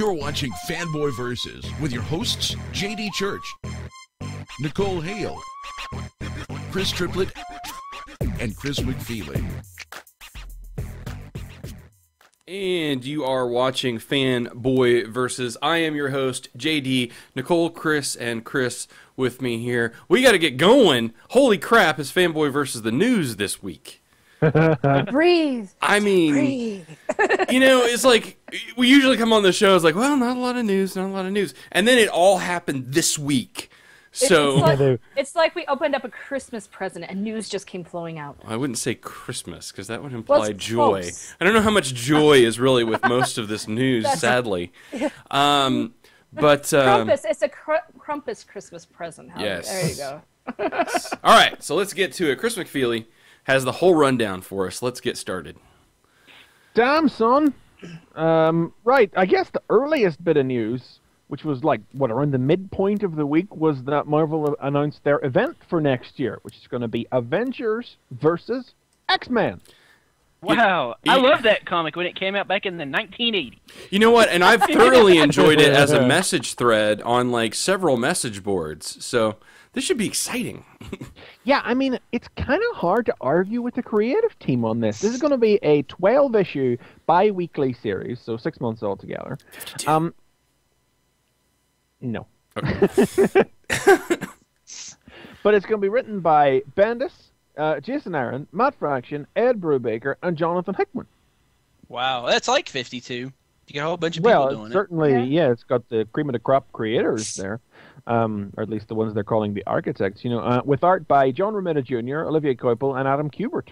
You're watching Fanboy Versus with your hosts, JD Church, Nicole Hale, Chris Triplett, and Chris McFeely. And you are watching Fanboy Versus. I am your host, JD, Nicole, Chris, and Chris with me here. We got to get going. Holy crap, is Fanboy Versus the news this week? Breathe. I mean, Breathe. it's like, we usually come on the show, it's like, well, not a lot of news. And then it all happened this week. So It's like we opened up a Christmas present and news just came flowing out. I wouldn't say Christmas, because that would imply joy. Close. I don't know how much joy is really with most of this news, sadly. But Krampus, it's a Krampus Christmas present. Yes. There you go. All right, so let's get to it. Chris McFeely has the whole rundown for us. Let's get started. Damn, son. Right, I guess the earliest bit of news, which was around the midpoint of the week, was that Marvel announced their event for next year, which is going to be Avengers versus X-Men. Wow, I love that comic when it came out back in the 1980s. You know what? And I've thoroughly enjoyed it as a message thread on several message boards. So this should be exciting. Yeah, I mean, it's kind of hard to argue with the creative team on this. This is going to be a 12-issue bi-weekly series, so 6 months altogether. 52. No. Okay. But it's going to be written by Bendis, Jason Aaron, Matt Fraction, Ed Brubaker, and Jonathan Hickman. Wow, that's like 52. You got a whole bunch of people doing it. Certainly, yeah, it's got the cream of the crop creators there, or at least the ones they're calling the architects, with art by John Romita Jr., Olivier Coipel, and Adam Kubert.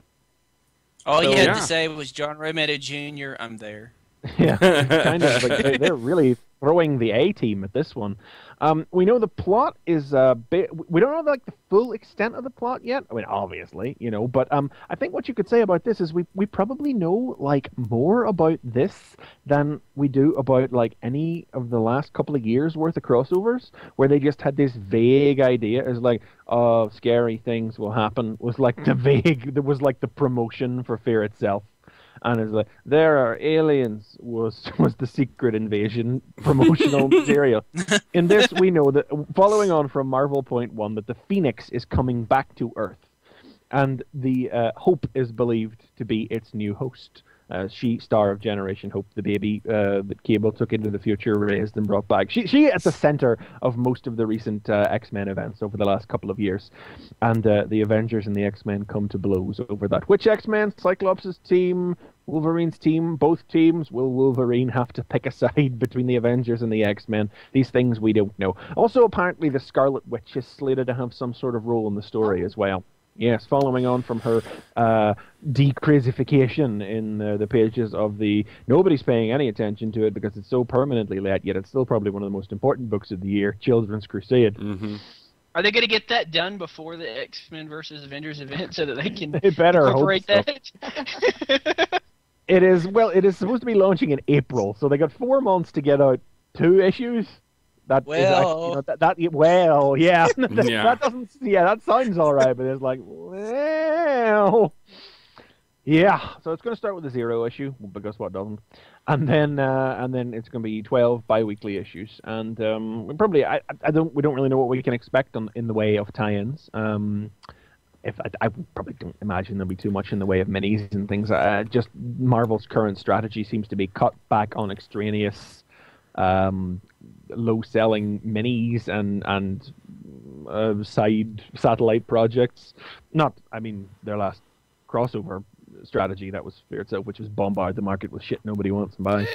All you had to say was John Romita Jr., I'm there. Yeah, kind of they're really throwing the A-team at this one. We know the plot is we don't know the full extent of the plot yet. I mean, obviously, but I think what you could say about this is we probably know more about this than we do about any of the last couple of years worth of crossovers, where they just had this vague idea as scary things will happen was the promotion for Fear itself. And it's there are aliens was the secret invasion promotional material. In this, we know that, following on from Marvel Point 1, that the Phoenix is coming back to Earth. And the Hope is believed to be its new host. She, star of Generation Hope, the baby that Cable took into the future, raised and brought back. She at the center of most of the recent X-Men events over the last couple of years. And the Avengers and the X-Men come to blows over that. Which X-Men? Cyclops' team, Wolverine's team, both teams? Will Wolverine have to pick a side between the Avengers and the X-Men? These things we don't know. Also, apparently, the Scarlet Witch is slated to have some sort of role in the story as well. Yes, following on from her decrazification in the pages of the... Nobody's paying any attention to it because it's so permanently late, yet it's still probably one of the most important books of the year, Children's Crusade. Mm-hmm. Are they going to get that done before the X-Men versus Avengers event so that they can they better incorporate hope so. that? It is supposed to be launching in April, so they got 4 months to get out 2 issues. That sounds all right, but it's yeah. So it's going to start with a 0 issue, because what doesn't? And then it's going to be 12 bi-weekly issues, and we don't really know what we can expect in the way of tie-ins. I probably don't imagine there'll be too much in the way of minis and things. Just Marvel's current strategy seems to be cut back on extraneous, low-selling minis and side satellite projects. Their last crossover strategy, that was Fear itself, which was bombard the market with shit nobody wants to buy.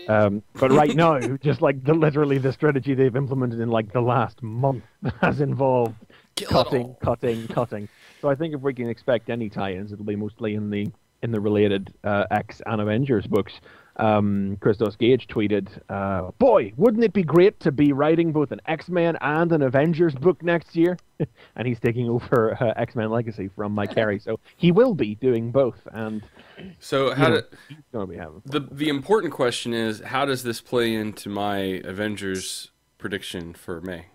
But right now, just literally the strategy they've implemented in the last month has involved cutting. So I think if we can expect any tie-ins, it'll be mostly in the related X and Avengers books. Christos Gage tweeted, boy, wouldn't it be great to be writing both an X-Men and an Avengers book next year? And he's taking over X-Men Legacy from Mike Carey, so he will be doing both. And so he's going to be having fun. The important question is, how does this play into my Avengers prediction for May?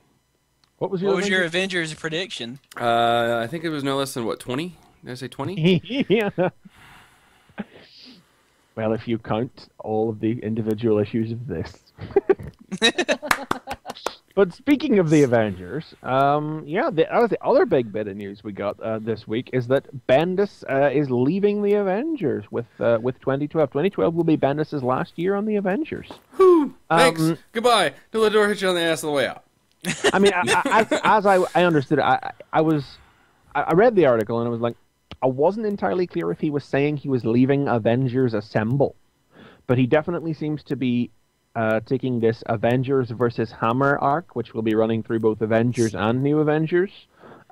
What was your Avengers prediction? I think it was no less than 20? Did I say 20? Yeah. Well, if you count all of the individual issues of this. But speaking of the Avengers, that was the other big bit of news we got this week is that Bendis is leaving the Avengers with 2012. 2012 will be Bendis' last year on the Avengers. Whew, thanks. Goodbye. Don't let the door hit you on the ass on the way out. I mean, as I understood it, I read the article and I was like, I wasn't entirely clear if he was saying he was leaving Avengers Assemble, but he definitely seems to be taking this Avengers versus Hammer arc, which will be running through both Avengers and New Avengers,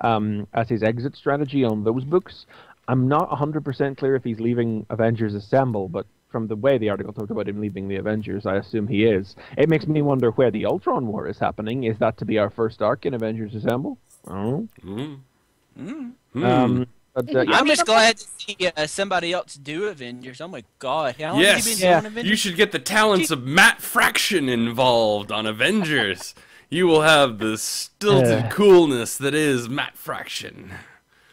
as his exit strategy on those books. I'm not 100% clear if he's leaving Avengers Assemble, but from the way the article talked about him leaving the Avengers, I assume he is. It makes me wonder where the Ultron War is happening. Is that to be our first arc in Avengers Assemble? I don't know. I'm just glad to see somebody else do Avengers. Oh my god. How long have you been doing Avengers? You should get the talents of Matt Fraction involved on Avengers. You will have the stilted coolness that is Matt Fraction.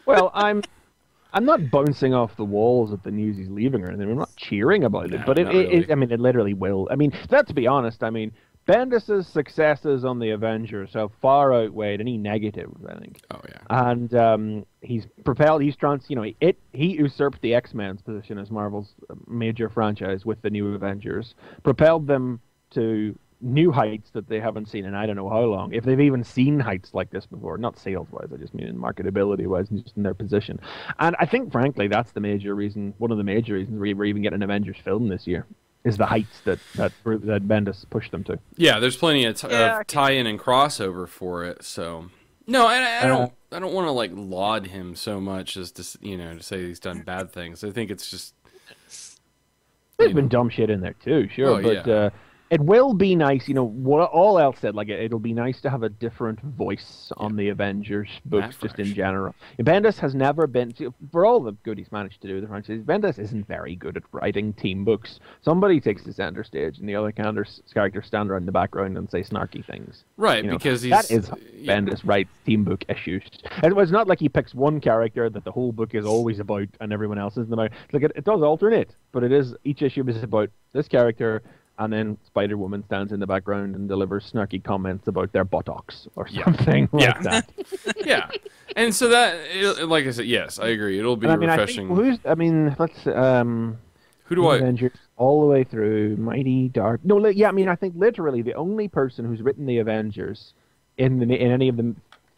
Well, I'm not bouncing off the walls at the news he's leaving or anything. I'm not cheering about it, but I mean, it literally will. I mean, to be honest, I mean, Bendis' successes on the Avengers have far outweighed any negatives, I think. Oh yeah. And he usurped the X-Men's position as Marvel's major franchise with the New Avengers, propelled them to new heights that they haven't seen in I don't know how long, if they've even seen heights like this before. Not sales-wise, I just mean in marketability-wise, and just in their position. And I think, frankly, that's one of the major reasons we're even getting an Avengers film this year. Is the heights that Bendis pushed them to. Yeah, there's plenty of tie-in and crossover for it. So no, I don't want to like laud him so much as to to say he's done bad things. I think it's just there's been dumb shit in there too, sure, but it will be nice, what all else said, like it'll be nice to have a different voice on the Avengers books just in general. Bendis has never been, for all the good he's managed to do with the franchise, Bendis isn't very good at writing team books. Somebody takes the center stage and the other characters stand around in the background and say snarky things. Right, because that is how Bendis writes team book issues. And it's not like he picks one character that the whole book is always about and everyone else isn't about. Like it does alternate, but each issue is about this character. And then Spider-Woman stands in the background and delivers snarky comments about their buttocks or something like that. Yeah. And so that, like I said, yes, I agree. It'll be refreshing. Who do I... Avengers all the way through, Mighty Dark... No, I think literally the only person who's written the Avengers in any of the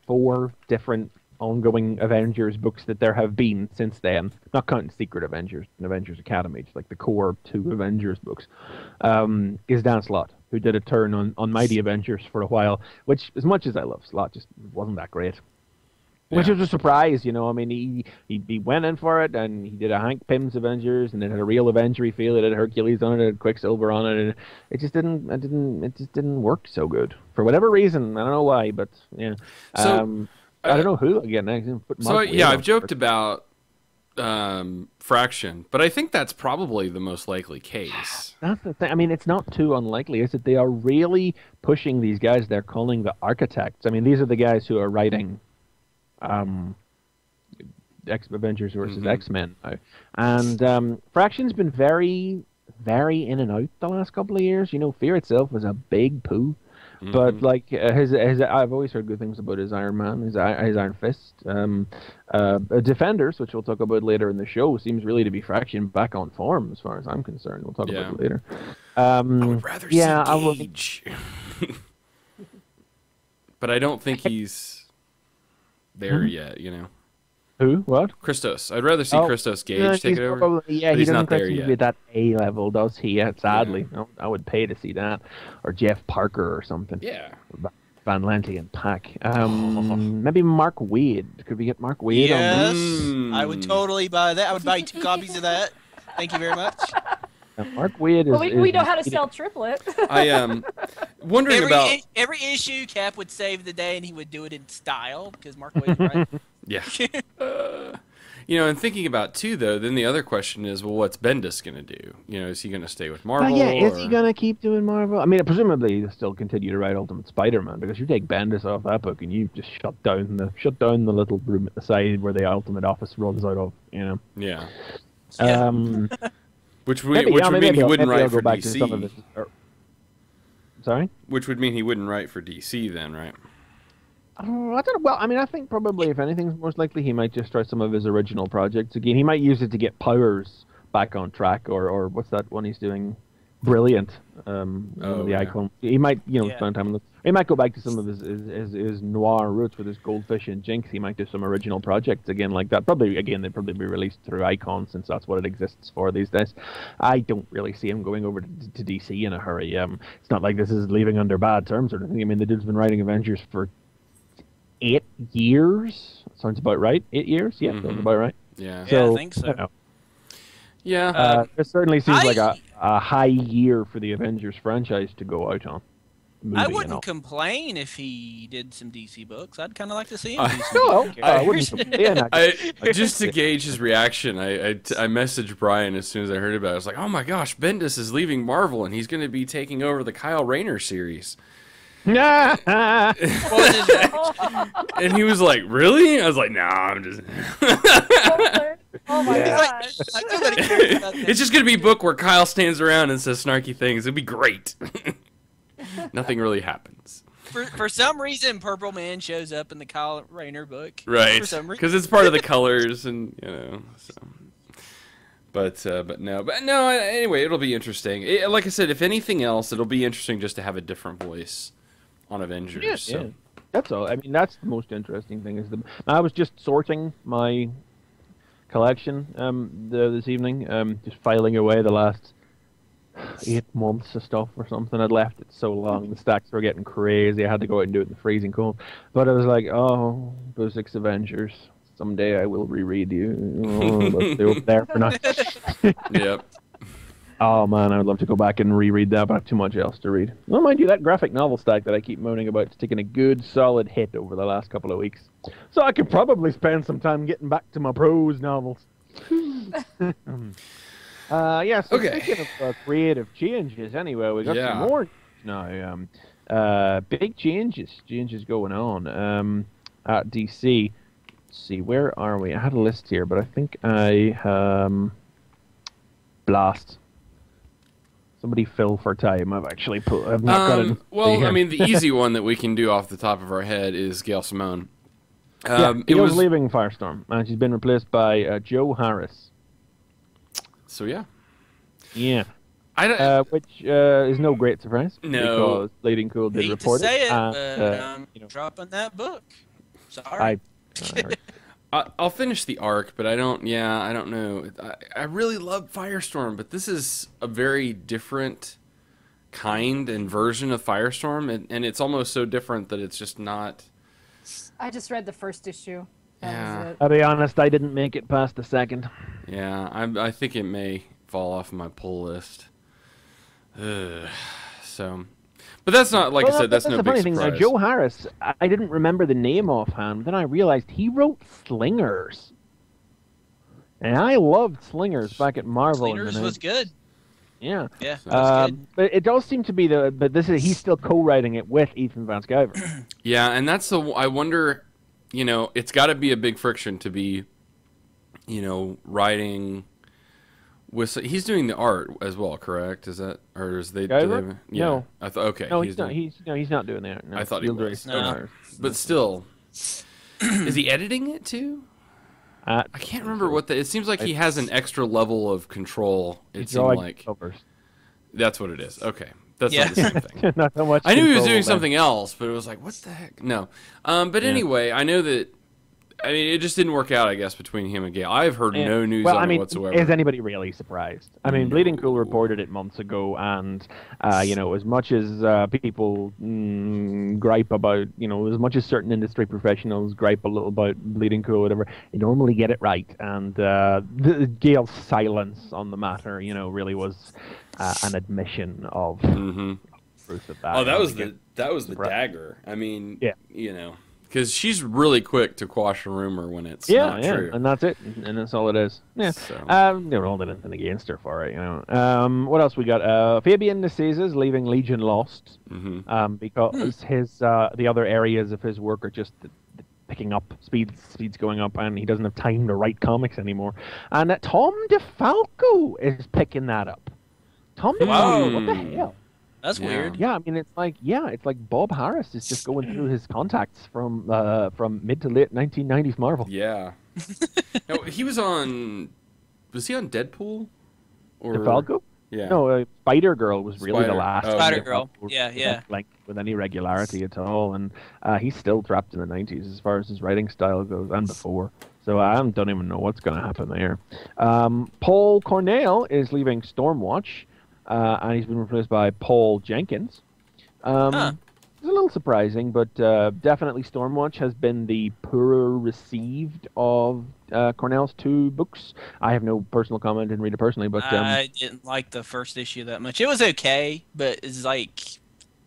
4 different ongoing Avengers books that there have been since then, not counting Secret Avengers and Avengers Academy, just like the core 2 Avengers books, is Dan Slott, who did a turn on Mighty Avengers for a while, which, as much as I love Slott, just wasn't that great. Which was a surprise, I mean, he went in for it, and he did a Hank Pym's Avengers, and it had a real Avenger feel. It had Hercules on it, it had Quicksilver on it, and it just didn't work so good for whatever reason. I don't know why, but yeah. So, I don't know who again. I've joked about Fraction, but I think that's probably the most likely case. That's the thing. I mean, it's not too unlikely, is it? They are really pushing these guys they're calling the architects. I mean, these are the guys who are writing Avengers versus X-Men now. And Fraction's been very, very in and out the last couple of years. Fear itself was a big poo. But like I've always heard good things about his Iron Man, his Iron Fist. Defenders, which we'll talk about later in the show, seems really to be Fraction back on form as far as I'm concerned. We'll talk about it later. I would rather see Cage. But I don't think he's there yet, Who? What? Christos. I'd rather see Christos Gage take it over. Probably, but he doesn't seem to be at that A level, does he? Sadly. No, I would pay to see that. Or Jeff Parker or something. Yeah. Van Lente and Pack. Maybe Mark Waid. Could we get Mark Waid on this? I would totally buy that. I would buy 2 copies of that. Thank you very much. Mark Waid is... we know how to sell triplet. I am wondering about... Every issue, Cap would save the day, and he would do it in style, because Mark Waid's right. Yeah. And thinking about, too, though, then the other question is, well, what's Bendis going to do? Is he going to stay with Marvel? Is he going to keep doing Marvel? I mean, presumably he'll still continue to write Ultimate Spider-Man, because you take Bendis off that book and you just shut down the little room at the side where the Ultimate Office runs out of, Yeah. Which would mean he wouldn't write for DC. Sorry? Which would mean he wouldn't write for DC then, right? I don't know. Well, I mean, I think probably, if anything, most likely he might just try some of his original projects again. He might use it to get Powers back on track, or what's that one he's doing? Brilliant. The Icon. He might, spend time on he might go back to some of his noir roots with his Goldfish and Jinx. He might do some original projects again like that. Probably, again, they'd probably be released through Icon, since that's what it exists for these days. I don't really see him going over to DC in a hurry. It's not like this is leaving under bad terms or anything. I mean, the dude's been writing Avengers for 8 years. Sounds about right. 8 years? Yeah, sounds about right. Yeah. So, yeah, I think so. Yeah. It certainly seems like a high year for the Avengers franchise to go out on. I wouldn't complain if he did some DC books. I'd kind of like to see him do some just to gauge his reaction, I messaged Brian as soon as I heard about it. I was like, oh my gosh, Bendis is leaving Marvel, and he's going to be taking over the Kyle Rayner series. And he was like, really? I was like, nah, I'm just... Oh my gosh. It's just going to be a book where Kyle stands around and says snarky things. It'd be great. Nothing really happens. For some reason, Purple Man shows up in the Kyle Rayner book. Right. For some reason. Because it's part of the colors and, so... But no. Anyway, it'll be interesting. Like I said, if anything else, it'll be interesting just to have a different voice on Avengers. Yeah, so. yeah. That's all. I mean, that's the most interesting thing. I was just sorting my collection this evening, just filing away the last 8 months of stuff or something. I'd left it so long. The stacks were getting crazy. I had to go out and do it in the freezing cold. But I was like, oh, those 6 Avengers. Someday I will reread you. Oh, let's do it there for now. Yep. Oh man, I would love to go back and reread that, but I have too much else to read. Well, mind you, that graphic novel stack that I keep moaning about is taking a good, solid hit over the last couple of weeks. So I could probably spend some time getting back to my prose novels. So speaking of creative changes, anyway, we got some more now. Big changes going on at DC. Let's see, where are we? I had a list here, but I think Blast. Somebody fill for time. I've not got it. Well, I mean, the easy one that we can do off the top of our head is Gail Simone. Gail's leaving Firestorm, and she's been replaced by Joe Harris. So yeah. Yeah. Which is no great surprise. No. Because Bleeding Cool did report it. Hate to say it. but dropping that book. Sorry. I'll finish the arc, but I don't know. I really love Firestorm, but this is a very different kind and version of Firestorm, and it's almost so different that it's just not... I just read the first issue. That was it. I'll be honest, I didn't make it past the second. Yeah, I think it may fall off my pull list. So... But that's not, like I said, that's no big surprise. Now, Joe Harris, I didn't remember the name offhand, but then I realized he wrote Slingers. And I loved Slingers back at Marvel. Slingers was good. Yeah. Yeah, that was good. But it does seem to be he's still co-writing it with Ethan Van Sciver. Yeah, and that's I wonder, it's got to be a big friction to be, writing... He's doing the art as well, correct? Is that, or is they? Yeah. No. I thought okay. No, he's not. He's not doing that. No. I thought he was. No. But still, is he editing it too? I can't remember what it seems like. He has an extra level of control. It seemed like covers. That's what it is. Okay, that's not the same thing. Not so much. I knew he was doing something else, but it was like, what the heck? No. But anyway, I know that. I mean, it just didn't work out, I guess, between him and Gail. I've heard no news on it whatsoever. Is anybody really surprised? I mean, Bleeding Cool reported it months ago, and, as much as people gripe about, as much as certain industry professionals gripe a little about Bleeding Cool or whatever, they normally get it right. And Gail's silence on the matter, really was an admission of truth of that. Oh, that was the dagger. I mean, because she's really quick to quash a rumor when it's not true. And that's it, and that's all it is. Yeah, so. They're holding anything against her for it, What else we got? Fabian Nicieza is leaving Legion Lost, because his the other areas of his work are just picking up, speed's going up, and he doesn't have time to write comics anymore. And Tom DeFalco is picking that up. Tom DeFalco, what the hell? That's weird. Yeah, I mean, it's like Bob Harris is just going through his contacts from mid to late 1990s Marvel. Yeah. No, he was on. Was he on Deadpool? Or DeFalco? Yeah. No, Spider Girl was really the last. Spider Girl. Yeah. Like with any regularity at all, and he's still trapped in the 90s as far as his writing style goes, and before. So I don't even know what's going to happen there. Paul Cornell is leaving Stormwatch. And he's been replaced by Paul Jenkins. It's a little surprising, but definitely Stormwatch has been the poorer received of Cornell's 2 books. I have no personal comment, didn't read it personally, but I didn't like the first issue that much. It was okay, but it's like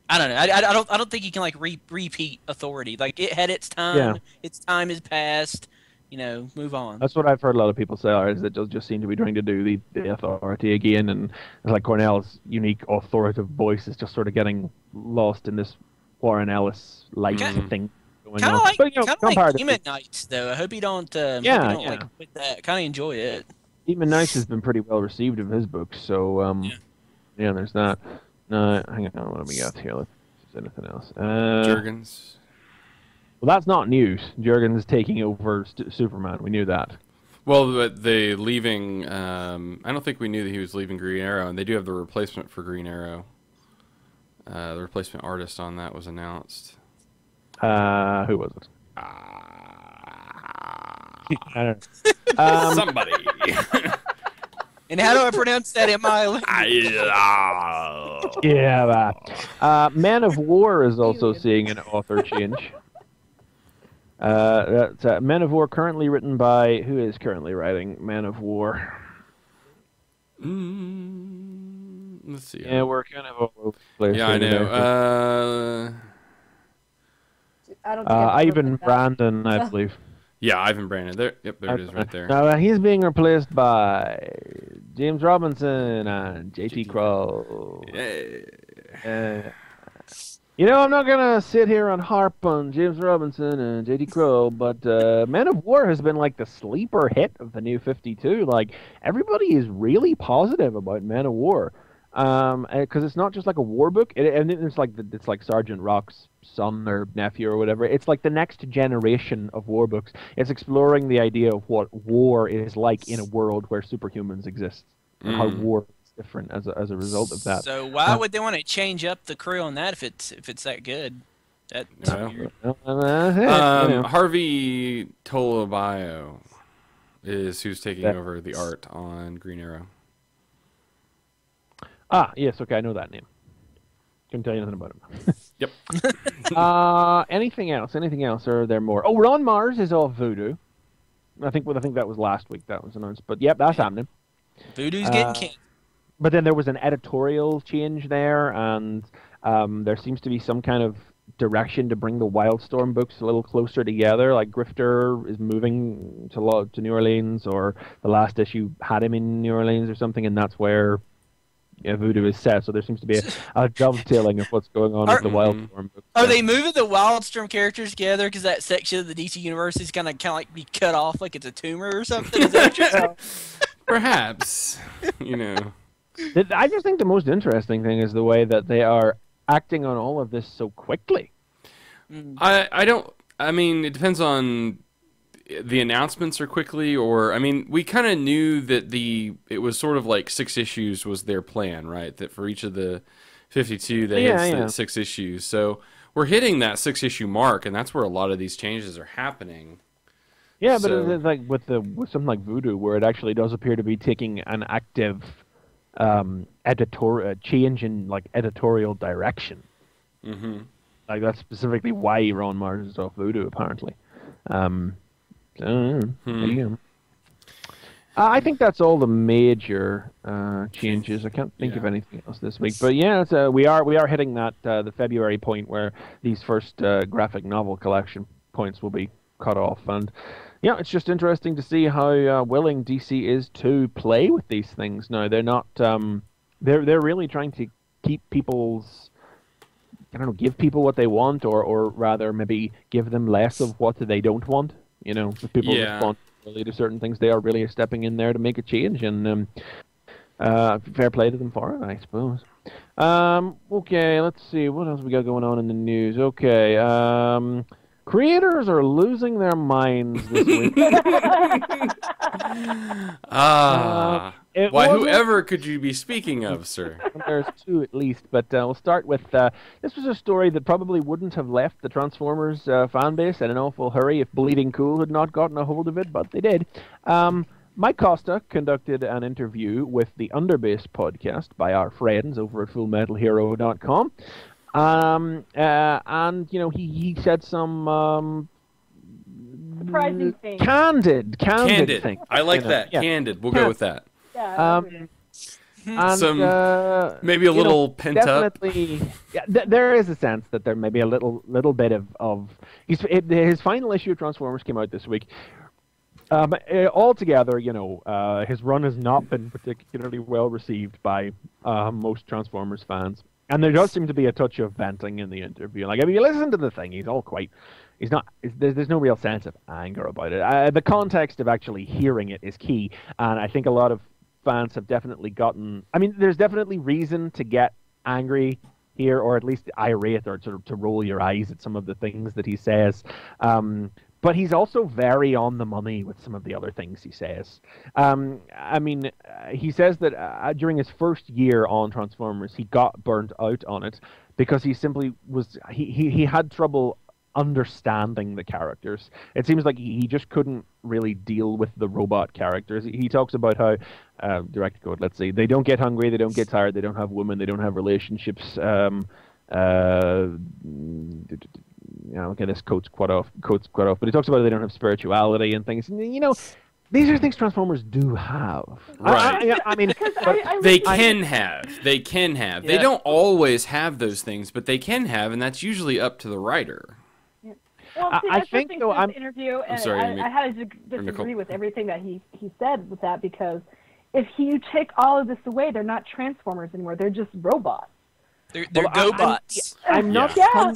I don't know. I don't think you can like repeat Authority. Like it had its time. Yeah. Its time has passed. Move on. That's what I've heard a lot of people say, is that it does just seem to be trying to do the Authority again, and it's like Cornell's unique authoritative voice is just sort of getting lost in this Warren Ellis light thing going on. Kind of like Demon Knights, though. I hope you don't. Like quit that. Kind of enjoy it. Demon Knights has been pretty well received of his books, so yeah, there's that. No, hang on, what do we got here? Let's see anything else. Jurgens. Well, that's not news. Jurgens is taking over Superman. We knew that. Well, but they leaving. I don't think we knew that he was leaving Green Arrow, and they do have the replacement for Green Arrow. The replacement artist on that was announced. Who was it? I don't know. Somebody. And how do I pronounce that? Yeah. Man of War is also seeing an author change. That's Man of War, currently written by who is currently writing Man of War? Let's see. Yeah, we're kind of all over the place. Yeah, I know. I don't think Ivan Brandon, I believe. Yeah, Ivan Brandon. There, yep, there it is, right there. Now he's being replaced by James Robinson and J.T. Kroll. Yeah. I'm not going to sit here and harp on James Robinson and J.D. Kroll, but Man of War has been like the sleeper hit of the new 52. Like, everybody is really positive about Man of War. Because it's not just like a war book. It's like Sergeant Rock's son or nephew or whatever. It's like the next generation of war books. It's exploring the idea of what war is like in a world where superhumans exist. And how war different as a result of that. So why would they want to change up the crew on that if it's that good? That's weird. Harvey Tolobio is who's taking over the art on Green Arrow. Yes, okay, I know that name. Couldn't tell you anything about him. Yep. Anything else? Or are there more? Oh, Ron Mars is off Voodoo. I think that was last week that was announced. But yep, that's happening. Voodoo's getting canceled. But then there was an editorial change there, and there seems to be some kind of direction to bring the Wildstorm books a little closer together. Like Grifter is moving to New Orleans, or the last issue had him in New Orleans or something, and that's where Voodoo is set. So there seems to be a dovetailing of what's going on with the Wildstorm books. Are they moving the Wildstorm characters together because that section of the DC universe is kind of like be cut off like it's a tumor or something? Is that what you're saying? Perhaps. I just think the most interesting thing is the way that they are acting on all of this so quickly. I mean, it depends on the announcements are quickly, or I mean, we kind of knew that it was sort of like 6 issues was their plan, right? That for each of the 52 they had 6 issues. So we're hitting that 6-issue mark, and that's where a lot of these changes are happening. Yeah, but it's like with something like Voodoo, where it actually does appear to be taking an active change in like editorial direction. Mm-hmm. Like that's specifically why Ron Mars is off Voodoo, apparently. I think that's all the major changes. I can't think of anything else this week. But yeah, we are hitting that the February point where these first graphic novel collection points will be cut off, and yeah, it's just interesting to see how willing DC is to play with these things now. They're not. They're really trying to keep people's I don't know, give people what they want, or rather maybe give them less of what they don't want. You know, if people respond really to certain things, they are really stepping in there to make a change, and fair play to them for it, I suppose. Okay, let's see. What else we got going on in the news? Okay, creators are losing their minds this week. Whoever could you be speaking of, sir? There's two at least, but we'll start with, this was a story that probably wouldn't have left the Transformers fan base in an awful hurry if Bleeding Cool had not gotten a hold of it, but they did. Mike Costa conducted an interview with the Underbase podcast by our friends over at FullMetalHero.com. And, you know, he said some surprising things. Candid things. I like that. Yeah. Candid. We'll go with that. Yeah. And, some maybe a little pent up. Yeah, there is a sense that there may be a little bit of his final issue of Transformers came out this week. Altogether, you know, his run has not been particularly well received by most Transformers fans, and there does seem to be a touch of venting in the interview. Like, if you listen to the thing, there's no real sense of anger about it. The context of actually hearing it is key, and I think a lot of fans have definitely gotten. I mean, there's definitely reason to get angry here, or at least irate, or to roll your eyes at some of the things that he says. But he's also very on the money with some of the other things he says. I mean, he says that during his first year on Transformers, he got burnt out on it because he simply was he had trouble understanding the characters. It seems like he just couldn't really deal with the robot characters. He talks about how direct quote, let's see, they don't get hungry, they don't get tired, they don't have women, they don't have relationships. Okay, this quote's quite off, but he talks about they don't have spirituality and things. And, you know, these are things Transformers do have. Right. I mean, they can have. Yeah. They don't always have those things, but they can have, and that's usually up to the writer. Yeah. Well, see, I think though, I'm interview, and I'm sorry, I had to disagree with everything that he said with that, because if you take all of this away, they're not Transformers anymore. They're just robots. They're GoBots. I'm not. Yeah.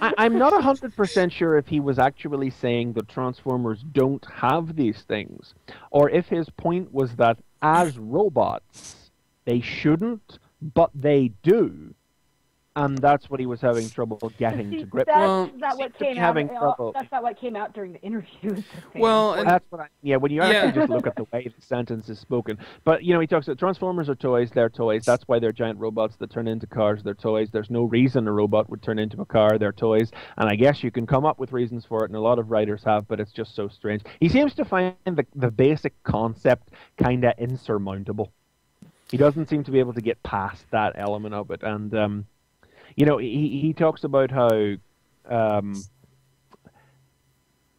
I'm not 100% sure if he was actually saying that Transformers don't have these things, or if his point was that as robots they shouldn't, but they do. And that's what he was having trouble getting to grips with. That's not what came out. That's not what came out during the interview. Well, that's what when you actually just look at the way the sentence is spoken. But, you know, he talks about Transformers are toys, they're toys. That's why they're giant robots that turn into cars, they're toys. There's no reason a robot would turn into a car, they're toys. And I guess you can come up with reasons for it, and a lot of writers have, but it's just so strange. He seems to find the basic concept kind of insurmountable. He doesn't seem to be able to get past that element of it. And, you know, he talks about how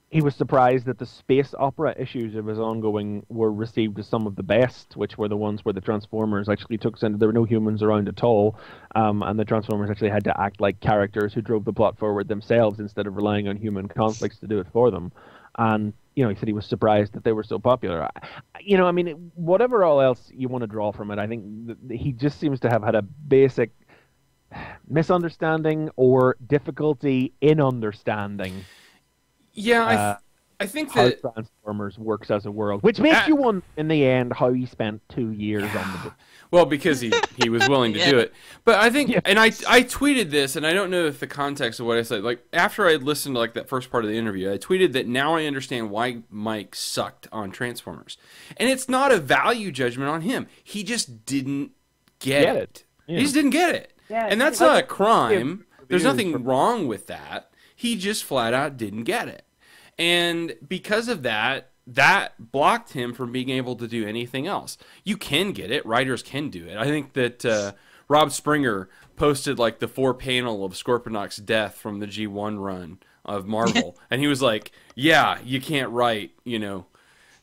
he was surprised that the space opera issues of his ongoing were received as some of the best, which were the ones where the Transformers actually took center. There were no humans around at all, and the Transformers actually had to act like characters who drove the plot forward themselves instead of relying on human conflicts to do it for them. And, you know, he said he was surprised that they were so popular. You know, I mean, whatever all else you want to draw from it, I think he just seems to have had a basic misunderstanding or difficulty in understanding. Yeah, I think that how Transformers works as a world, which makes you wonder in the end how he spent 2 years on the book. Well, because he was willing to do it. But I think, and I tweeted this, and I don't know if the context of what I said, like after I listened to like that first part of the interview, I tweeted that now I understand why Mike sucked on Transformers, and it's not a value judgment on him. He just didn't get it. Yeah. He just didn't get it. Yeah, and that's not a crime. There's nothing wrong with that. He just flat out didn't get it. And because of that, that blocked him from being able to do anything else. You can get it. Writers can do it. I think that Rob Springer posted like the 4-panel of Scorponok's death from the G1 run of Marvel. And he was like, yeah, you can't write, you know,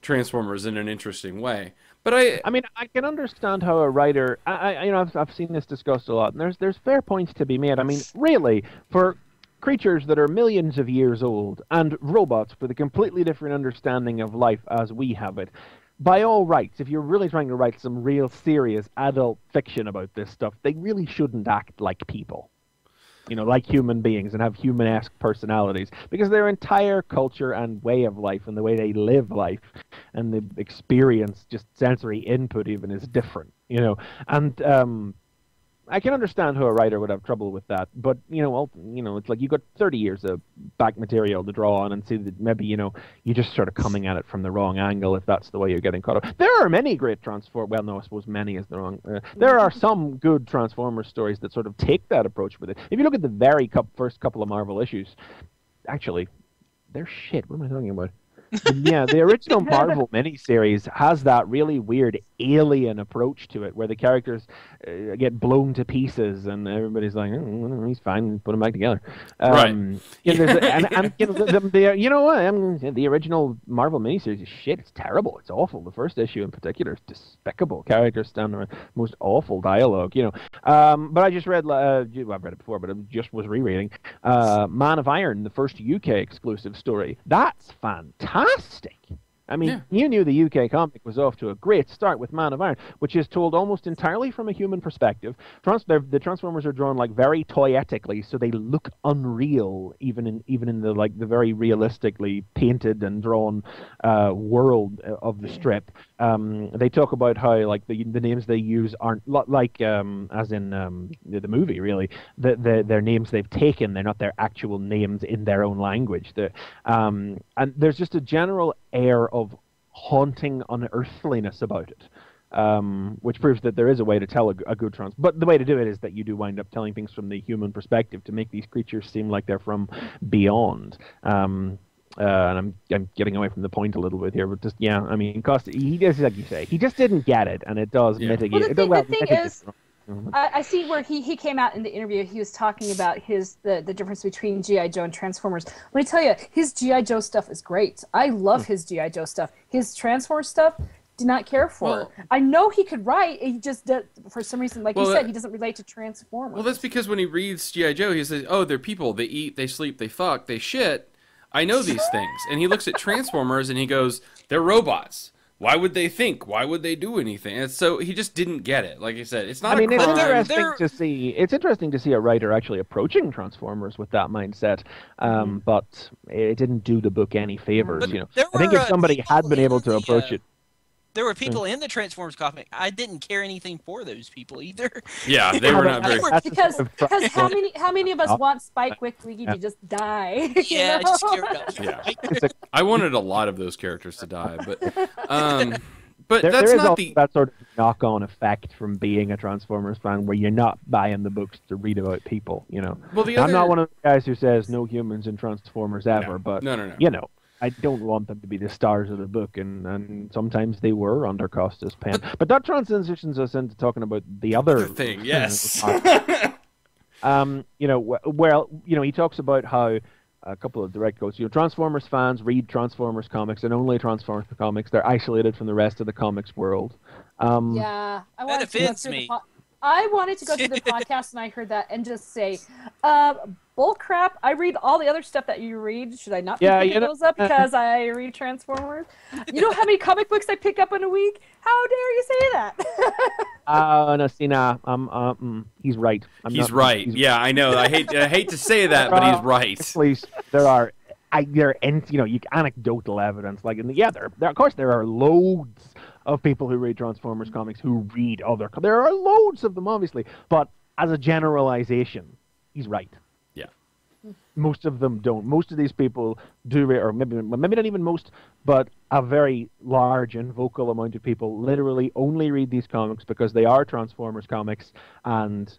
Transformers in an interesting way. But I mean, I can understand how a writer, I've seen this discussed a lot, and there's fair points to be made. I mean, really, for creatures that are millions of years old and robots with a completely different understanding of life as we have it, by all rights, if you're really trying to write some real serious adult fiction about this stuff, they really shouldn't act like people. Like human beings and have human-esque personalities, because their entire culture and way of life and the way they live life and the experience, just sensory input even, is different, and I can understand how a writer would have trouble with that, but it's like you got 30 years of back material to draw on and see that maybe you're just sort of coming at it from the wrong angle if that's the way you're getting caught up. There are many great well, no, I suppose many is the wrong. There are some good Transformers stories that sort of take that approach with it. If you look at the first couple of Marvel issues, actually, they're shit. What am I talking about? Yeah, the original Marvel miniseries has that really weird alien approach to it, where the characters get blown to pieces, and everybody's like, "Oh, he's fine, put him back together." Right. The original Marvel miniseries is shit. It's terrible. It's awful. The first issue in particular is despicable. Characters stand there, most awful dialogue. But I just read. I've read it before, but I just was rereading Man of Iron, the first UK exclusive story. That's fantastic. I mean, you knew the UK comic was off to a great start with Man of Iron, which is told almost entirely from a human perspective. The Transformers are drawn very toyetically, so they look unreal, even in the very realistically painted and drawn world of the strip. They talk about how the names they use aren't as in the movie, really. Their names they've taken, they're not their actual names in their own language. And there's just a general air of haunting unearthliness about it, which proves that there is a way to tell a good but the way to do it is that you do wind up telling things from the human perspective to make these creatures seem like they're from beyond. And I'm getting away from the point a little bit here, but just Costa, he does, like you say, he just didn't get it, and it does mitigate. The thing is, I see where he came out in the interview. He was talking about the difference between G.I. Joe and Transformers. Let me tell you, his G.I. Joe stuff is great. I love his G.I. Joe stuff. His Transformers stuff, did not care for. Well, I know he could write. He just for some reason, like you said, he doesn't relate to Transformers. Well, that's because when he reads G.I. Joe, he says, "Oh, they're people. They eat, they sleep, they fuck, they shit. I know these things." And he looks at Transformers and he goes, "They're robots. Why would they think? Why would they do anything?" And so he just didn't get it. Like I said, it's not. It's interesting to see a writer actually approaching Transformers with that mindset, but it didn't do the book any favors. I think if somebody had been able to approach it. There were people in the Transformers comic. I didn't care anything for those people either. Yeah, they were not very. Because how many of us want Spike Wiggy to just die? Yeah, I wanted a lot of those characters to die, but there that's is not that sort of knock-on effect from being a Transformers fan, where you're not buying the books to read about people. Well, I'm not one of the guys who says no humans in Transformers ever, but no. I don't want them to be the stars of the book, and sometimes they were under Costa's pen. But that transitions us into talking about the other thing. Yes. He talks about how a couple of direct quotes. Transformers fans read Transformers comics and only Transformers comics. They're isolated from the rest of the comics world. That offends me. I wanted to go through the podcast and I heard that and just say, bull crap. I read all the other stuff that you read. Should I not be picking those up because I read Transformers? You know how many comic books I pick up in a week? How dare you say that? He's right. He's right. I know. I hate to say that, but he's right. Please, there are anecdotal evidence. Of course there are loads of people who read Transformers comics who read other. There are loads of them, obviously, but as a generalization, he's right. Yeah. Most of them don't. Most of these people do, or maybe not even most, but a very large and vocal amount of people literally only read these comics because they are Transformers comics and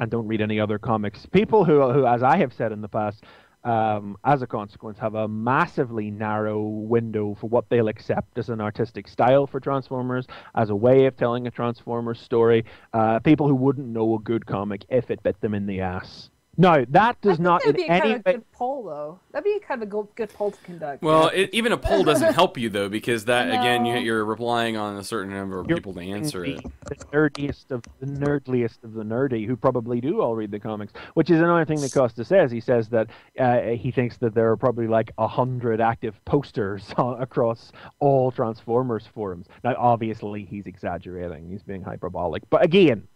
don't read any other comics. People who, as I have said in the past, as a consequence, have a massively narrow window for what they'll accept as an artistic style for Transformers, as a way of telling a Transformers story. People who wouldn't know a good comic if it bit them in the ass. No, that does not that'd be in a any kind of way. good poll, though. That'd be kind of a good poll to conduct. Well, even a poll doesn't help you though, because that again, No. you're relying on a certain number of people to answer it. The nerdiest of the nerdliest of the nerdy, who probably do all read the comics, which is another thing that Costa says. He says that he thinks that there are probably like 100 active posters across all Transformers forums. Now, obviously, he's exaggerating. He's being hyperbolic. But again,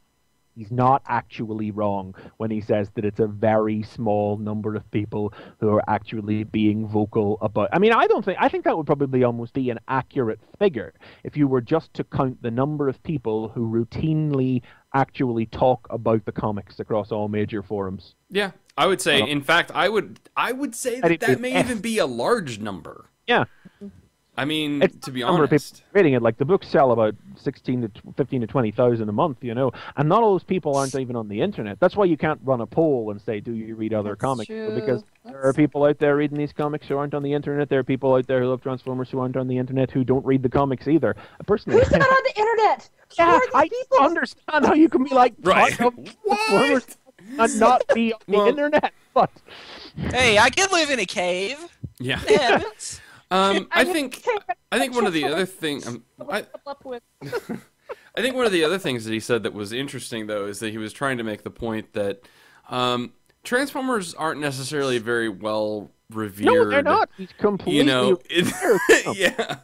he's not actually wrong when he says that it's a very small number of people who are actually being vocal about. I mean, I think that would probably almost be an accurate figure if you were just to count the number of people who routinely actually talk about the comics across all major forums. Yeah, I would say. In fact, I would say that may even be a large number. Yeah. I mean, it's to be number honest, of people reading it. Like the books sell about 15 to 20,000 a month, you know, and not all those people aren't even on the internet. That's why you can't run a poll and say, "Do you read other comics?" True. Because there are people out there reading these comics who aren't on the internet. There are people out there who love Transformers who aren't on the internet who don't read the comics either. Personally, Who's not on the internet? yeah, I people? understand how you can be like, Right. Transformers and not be on the internet, but Hey, I can live in a cave. yeah. Yeah. I think one of the other things. I think one of the other things that he said that was interesting, though, is that he was trying to make the point that Transformers aren't necessarily very well revered. no, they're not. He's completely, You know, yeah.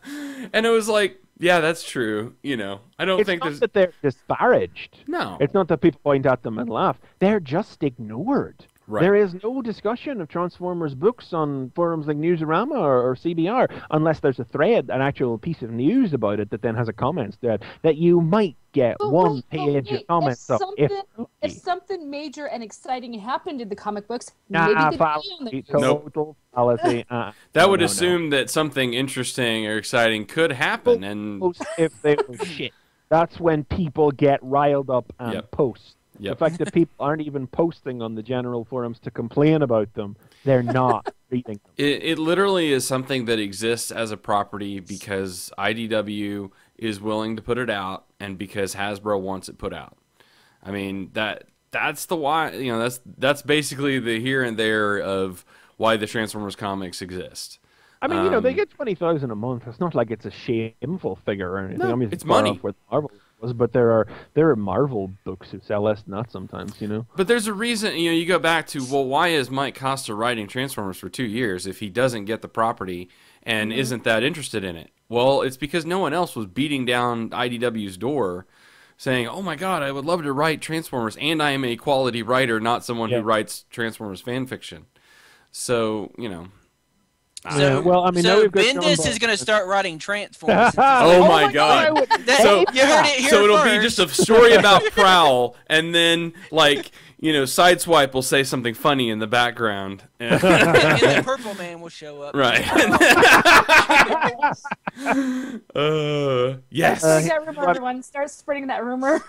And it was like, yeah, that's true. You know, I don't think not that they're disparaged. No. It's not that people point at them and laugh. They're just ignored. Right. There is no discussion of Transformers books on forums like Newsarama or CBR unless there's a thread, an actual piece of news about it that then has a comments thread that you might get one page of comments of. If something major and exciting happened in the comic books, Nah, maybe they'd be fallacy, on the total fallacy. that would assume that something interesting or exciting could happen, and if they were shit, that's when people get riled up and post. Yep. The fact that people aren't even posting on the general forums to complain about them, they're not reading them. It literally is something that exists as a property because IDW is willing to put it out and because Hasbro wants it put out. I mean, that's the why, you know, that's basically the here and there of why the Transformers comics exist. I mean, you know, they get 20,000 a month. It's not like it's a shameful figure or anything. No, I mean, it's far money. off where Marvel was, but there are Marvel books who sell less than that sometimes, you know. But there's a reason, you know, you go back to, well, why is Mike Costa writing Transformers for 2 years if he doesn't get the property and isn't that interested in it? Well, it's because no one else was beating down IDW's door saying, oh my God, I would love to write Transformers, and I am a quality writer, not someone who writes Transformers fan fiction. So, you know. So, well, I mean, so now we've got Bendis is going to start writing Transformers. Oh my God! So you heard it here So it'll first. be just a story about Prowl, and then like you know, Sideswipe will say something funny in the background, and then Purple Man will show up. right? Yes. that rumor, everyone. Start spreading that rumor.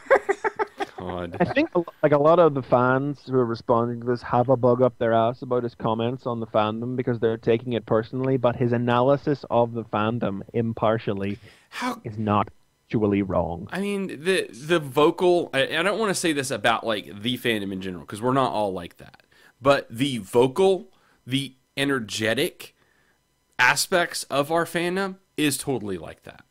God. I think like a lot of the fans who are responding to this have a bug up their ass about his comments on the fandom because they're taking it personally, but his analysis of the fandom impartially is not actually wrong. I mean, the vocal. I don't want to say this about like the fandom in general because we're not all like that. But the vocal, the energetic aspects of our fandom is totally like that.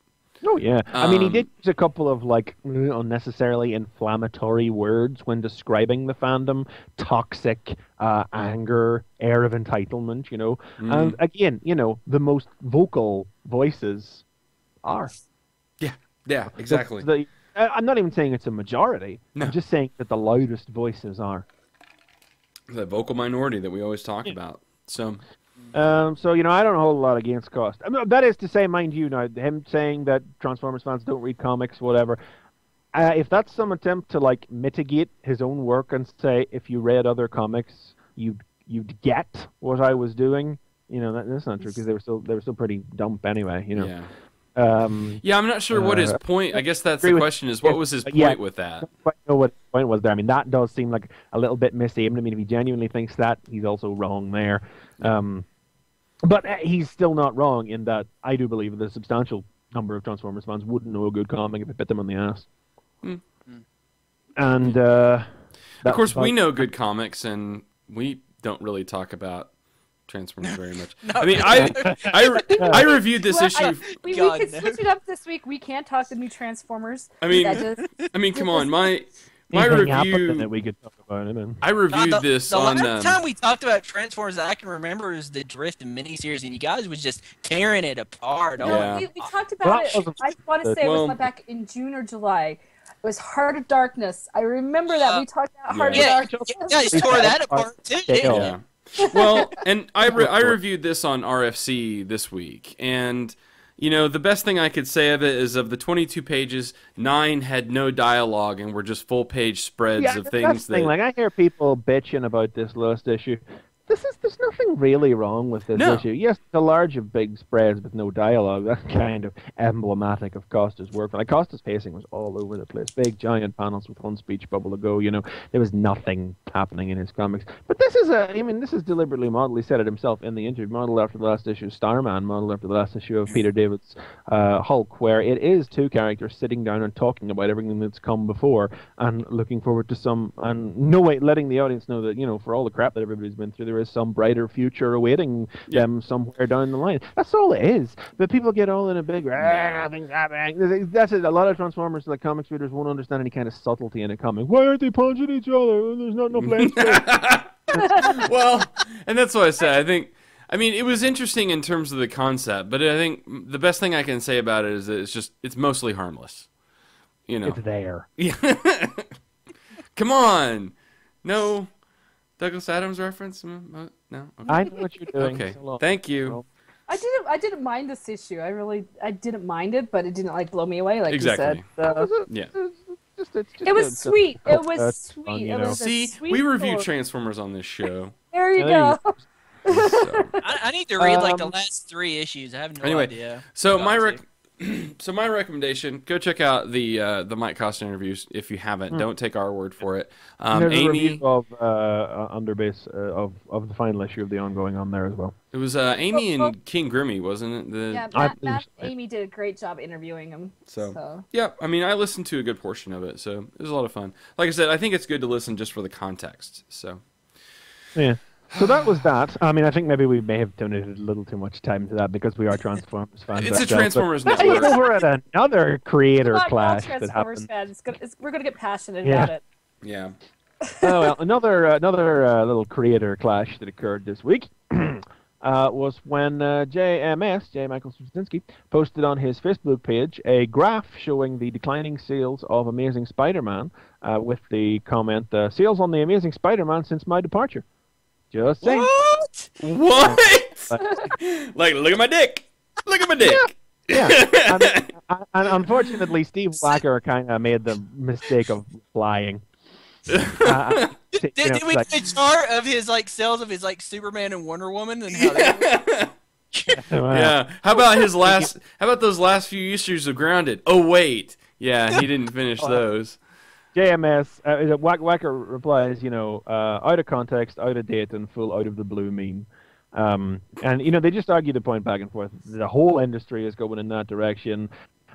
Oh yeah, I mean he did use a couple of like unnecessarily inflammatory words when describing the fandom: toxic, anger, air of entitlement. You know, and again, you know, the most vocal voices are. Yeah, exactly. I'm not even saying it's a majority. No. I'm just saying that the loudest voices are. The vocal minority that we always talk about. So you know, I don't hold a lot against Costa. I mean, that is to say, mind you, now him saying that Transformers fans don't read comics, whatever. If that's some attempt to like mitigate his own work and say if you read other comics, you'd get what I was doing, you know, that's not true because they were still pretty dumb anyway, you know. Yeah. Yeah, I'm not sure what his point. I guess that's the question: is what was his point with that? I don't quite know what his point was there. I mean, that does seem like a little bit misaimed. I mean, if he genuinely thinks that, he's also wrong there. But he's still not wrong in that I do believe that a substantial number of Transformers fans wouldn't know a good comic if it bit them on the ass. And of course, we know good comics, and we don't really talk about Transformers very much. No. I mean, I reviewed this issue. We could switch it up this week. We can't talk the new Transformers. I mean, come on, my review. That we could talk about it. And... I reviewed this on. The last time we talked about Transformers that I can remember is the Drift miniseries, and you guys was just tearing it apart. Yeah. We talked about it. I want to say it was back in June or July. It was Heart of Darkness. I remember that we talked about Heart of Darkness. Yeah, you tore that apart too, didn't you? Yeah. Well, and I reviewed this on RFC this week, and the best thing I could say of it is of the 22 pages, 9 had no dialogue and were just full page spreads of things that. Like I hear people bitching about this last issue. There's nothing really wrong with this issue. Yes, the large of big spreads with no dialogue. That's kind of emblematic of Costa's work. Like Costa's pacing was all over the place. Big giant panels with one speech bubble to go. There was nothing happening in his comics. But this is this is deliberately modeled. He said it himself in the interview. Modeled after the last issue of Starman. Modeled after the last issue of Peter David's Hulk, where it is two characters sitting down and talking about everything that's come before and looking forward to letting the audience know that for all the crap that everybody's been through, there is some brighter future awaiting them somewhere down the line. That's all it is. But people get all in a big things happening. That's it. A lot of Transformers, like comics readers, won't understand any kind of subtlety in a comic. Why aren't they punching each other? There's not enough land. Well, and that's what I said. It was interesting in terms of the concept, but I think the best thing I can say about it is that it's mostly harmless. It's there. Come on. No Douglas Adams reference? No? Okay. I know what you're doing. Okay, thank you. I didn't mind this issue. I didn't mind it, but it didn't blow me away like exactly. you said. So. Yeah. It was sweet. It was sweet. See, we reviewed Transformers on this show. There you go. So. I need to read the last 3 issues. I have no idea. So my recommendation: go check out the Mike Costa interviews if you haven't. Don't take our word for it. There's a review of Underbase of the final issue of the ongoing on there as well. It was Amy and King Grimmy, wasn't it? Yeah, Matt and Amy did a great job interviewing him. So yeah, I listened to a good portion of it, so it was a lot of fun. Like I said, I think it's good to listen just for the context. So yeah. So that was that. I think maybe we may have donated a little too much time to that because we are Transformers fans. It's a Transformers network. We're at another creator clash that happened. Fans. We're going to get passionate about it. Yeah. Oh well, another little creator clash that occurred this week was when J. Michael Straczynski, posted on his Facebook page a graph showing the declining sales of Amazing Spider-Man with the comment, "Sales on the Amazing Spider-Man since my departure." Just saying. What? Look at my dick. Look at my dick. Yeah. And unfortunately, Steve Blacker kind of made the mistake of lying. Did we get a chart of his sales of his Superman and Wonder Woman and how that Yeah. How about those last few issues of Grounded? Oh wait. Yeah, he didn't finish those. JMS, Wacker replies, out of context, out of date, and full out of the blue meme. And, they just argue the point back and forth. The whole industry is going in that direction.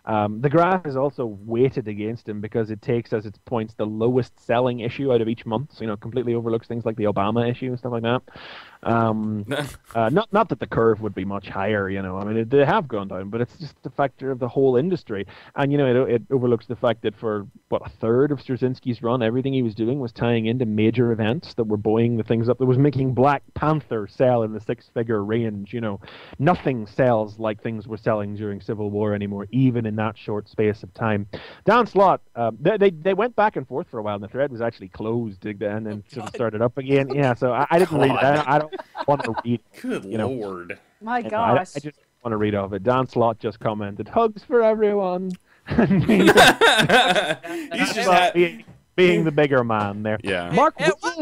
The graph is also weighted against him because it takes as its points the lowest selling issue out of each month. So, completely overlooks things like the Obama issue and stuff like that. Not that the curve would be much higher, they have gone down, but it's just a factor of the whole industry. And, it overlooks the fact that for, a third of Straczynski's run, everything he was doing was tying into major events that were buoying the things up, that was making Black Panther sell in the 6-figure range, Nothing sells like things were selling during Civil War anymore, even in that short space of time. Dan Slott, they went back and forth for a while, and the thread was actually closed, and then sort of started up again. Yeah, so I didn't read it. I don't want to read it. Good Lord. My gosh. I just want to read off it. Dan Slott just commented, "Hugs for everyone." He's just being the bigger man there. Yeah. At what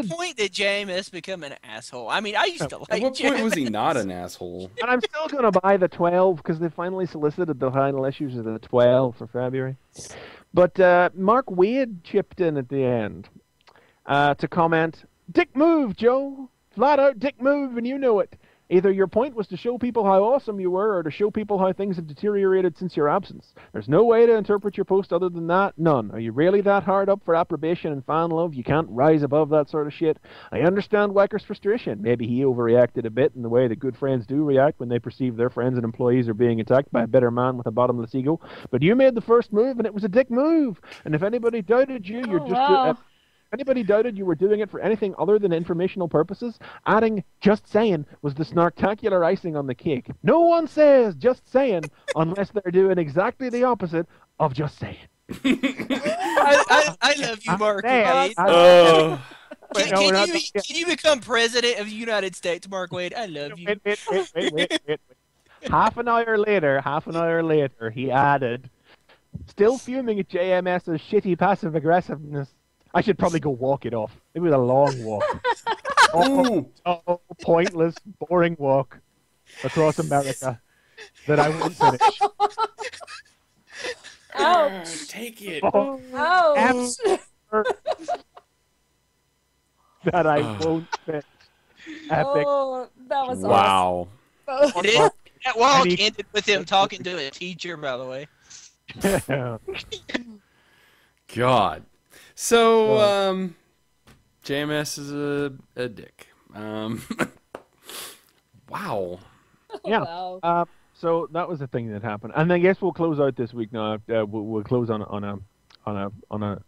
point did JMS become an asshole? I used to like At what point JMS. was he not an asshole? And I'm still going to buy the 12 because they finally solicited the final issues of the 12 for February. But Mark Waid chipped in at the end to comment, "Dick move, Joe. Flat out dick move, and you know it. Either your point was to show people how awesome you were, or to show people how things have deteriorated since your absence. There's no way to interpret your post other than that. None. Are you really that hard up for approbation and fan love? You can't rise above that sort of shit. I understand Wecker's frustration. Maybe he overreacted a bit in the way that good friends do react when they perceive their friends and employees are being attacked by a bitter man with a bottomless ego. But you made the first move, and it was a dick move. And if anybody doubted you, you're just... Anybody doubted you were doing it for anything other than informational purposes, adding "just saying" was the snartacular icing on the cake. No one says "just saying" unless they're doing exactly the opposite of "just saying." I love you, Mark Wade. Can you become president of the United States, Mark Wade? I love you. Wait. Half an hour later, he added, "Still fuming at JMS's shitty passive aggressiveness. I should probably go walk it off." It was a long walk. Pointless, boring walk across America that I won't finish. Ouch. Take it. Ouch. That I won't finish. Epic. Oh, that was wow. awesome. That walk ended with him talking to a teacher, by the way. God. So, JMS is a dick. Wow. Yeah. Wow. So that was the thing that happened, and I guess we'll close out this week now. We'll close on a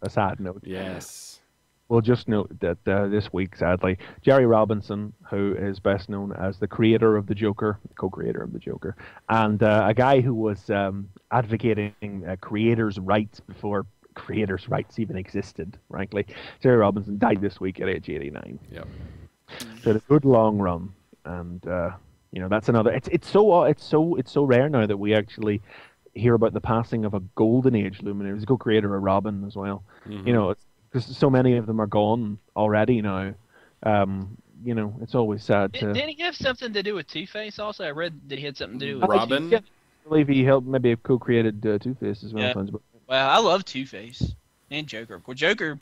sad note. Yes. We'll just note that this week, sadly, Jerry Robinson, who is best known as the creator of the Joker, co-creator of the Joker, and a guy who was advocating creators' rights before creators' rights even existed, frankly. Jerry Robinson died this week at age 89. Yep. So a good long run, and that's another. It's so rare now that we actually hear about the passing of a golden age luminary. He was a co-creator of Robin as well. Mm-hmm. Because so many of them are gone already now. It's always sad. Didn't he have something to do with Two-Face also? I read that he had something to do with Robin. I believe he helped, maybe co-created Two-Face as well. Yeah. Well, I love Two-Face and Joker. Well, Joker,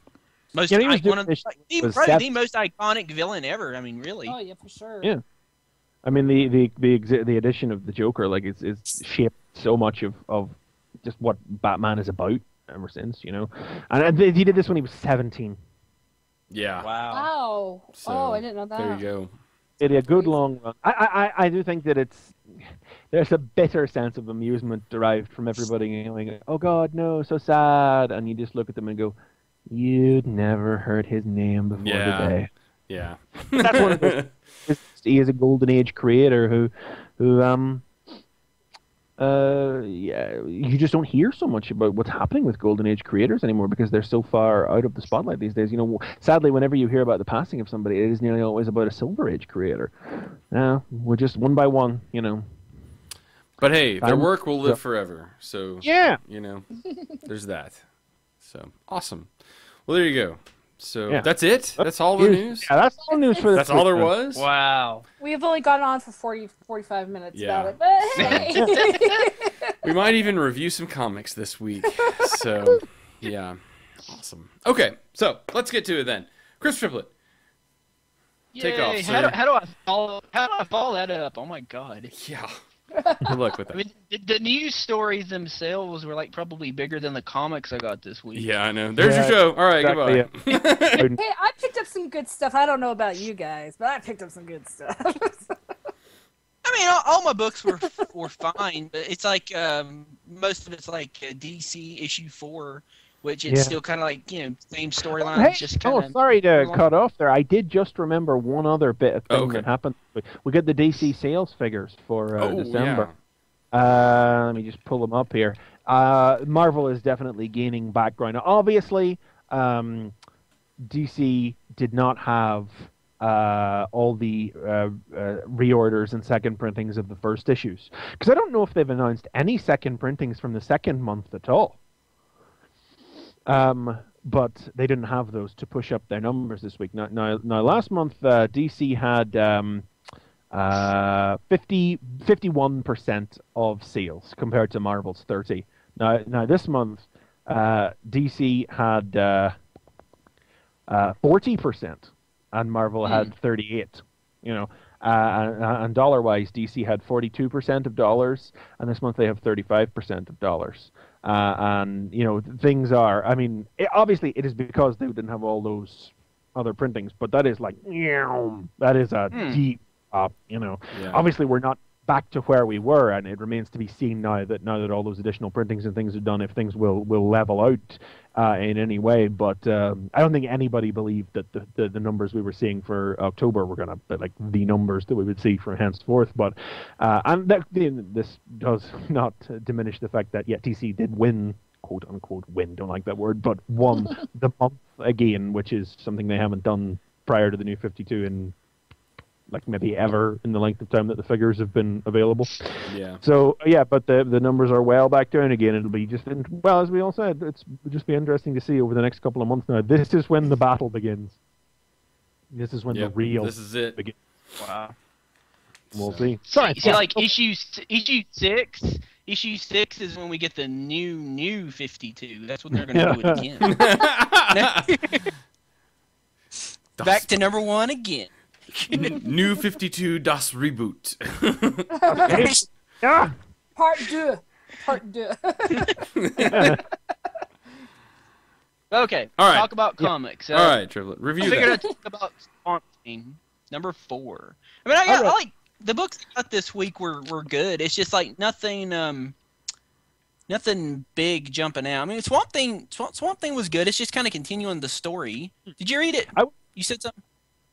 probably the most iconic villain ever. I mean, really. Oh yeah, for sure. Yeah. I mean, the addition of the Joker, like, it's shaped so much of just what Batman is about ever since, And he did this when he was 17. Yeah. Wow. So, I didn't know that. There you go. It had a good long run. I do think that there's a bitter sense of amusement derived from everybody going, "Oh God, no, so sad," and you just look at them and go, "You'd never heard his name before today." Yeah. That's one of those. He is a golden age creator who you just don't hear so much about what's happening with golden age creators anymore because they're so far out of the spotlight these days. Sadly, whenever you hear about the passing of somebody, it is nearly always about a silver age creator. We're just one by one, But hey, their work will live forever. So yeah, there's that. So awesome. Well, there you go. So that's it. That's all the news. Yeah, that's all news for this. That's all there was. Wow. We've only gone on for 45 minutes about it, but hey. We might even review some comics this week. So yeah, awesome. Okay, so let's get to it then. Chris Triplett, take off. How do I follow that up? Oh my God. Yeah. Good luck with that. I mean, the news stories themselves were probably bigger than the comics I got this week. Yeah, I know. There's your show. All right, exactly, goodbye. Hey, I picked up some good stuff. I don't know about you guys, but I picked up some good stuff. I mean, all my books were fine, but it's like most of it's like DC issue 4, which it's still kind of like same storyline. Hey, just kind of. Sorry to cut off there. I did just remember one other bit of thing that happened. We got the DC sales figures for December. Yeah. Let me just pull them up here. Marvel is definitely gaining background. Now, obviously, DC did not have all the reorders and second printings of the first issues. Because I don't know if they've announced any second printings from the second month at all. But they didn't have those to push up their numbers this week. Now last month, DC had 51% of sales compared to Marvel's 30%. Now this month, DC had 40% and Marvel had 38%. And dollar-wise, DC had 42% of dollars, and this month they have 35% of dollars. And things are. I mean, obviously, it is because they didn't have all those other printings, but that is like, that is a deep up. Yeah. Obviously, we're not back to where we were, and it remains to be seen now that all those additional printings and things are done, if things will level out in any way. But I don't think anybody believed that the numbers we were seeing for October were going to like the numbers that we would see from henceforth. But and this does not diminish the fact that DC did win, quote unquote win, don't like that word, but won the month again, which is something they haven't done prior to the New 52 in like maybe ever in the length of time that the figures have been available. Yeah. So but the numbers are well back down again. It'll be just as we all said, it'll just be interesting to see over the next couple of months now. This is when the battle begins. This is when the real. This is it. Begins. Wow. We'll see. Sorry. So like issue 6. Issue 6 is when we get the new 52. That's when they're going to do it again. Back to number 1 again. New 52 Das Reboot. Part 2. Okay. All right. Talk about comics. All right, Triplet. Review I figured that. I'd talk about Swamp Thing, number 4. I mean, I like the books I got this week were good. It's just like nothing big jumping out. I mean, Swamp Thing was good. It's just kind of continuing the story. Did you read it? You said something?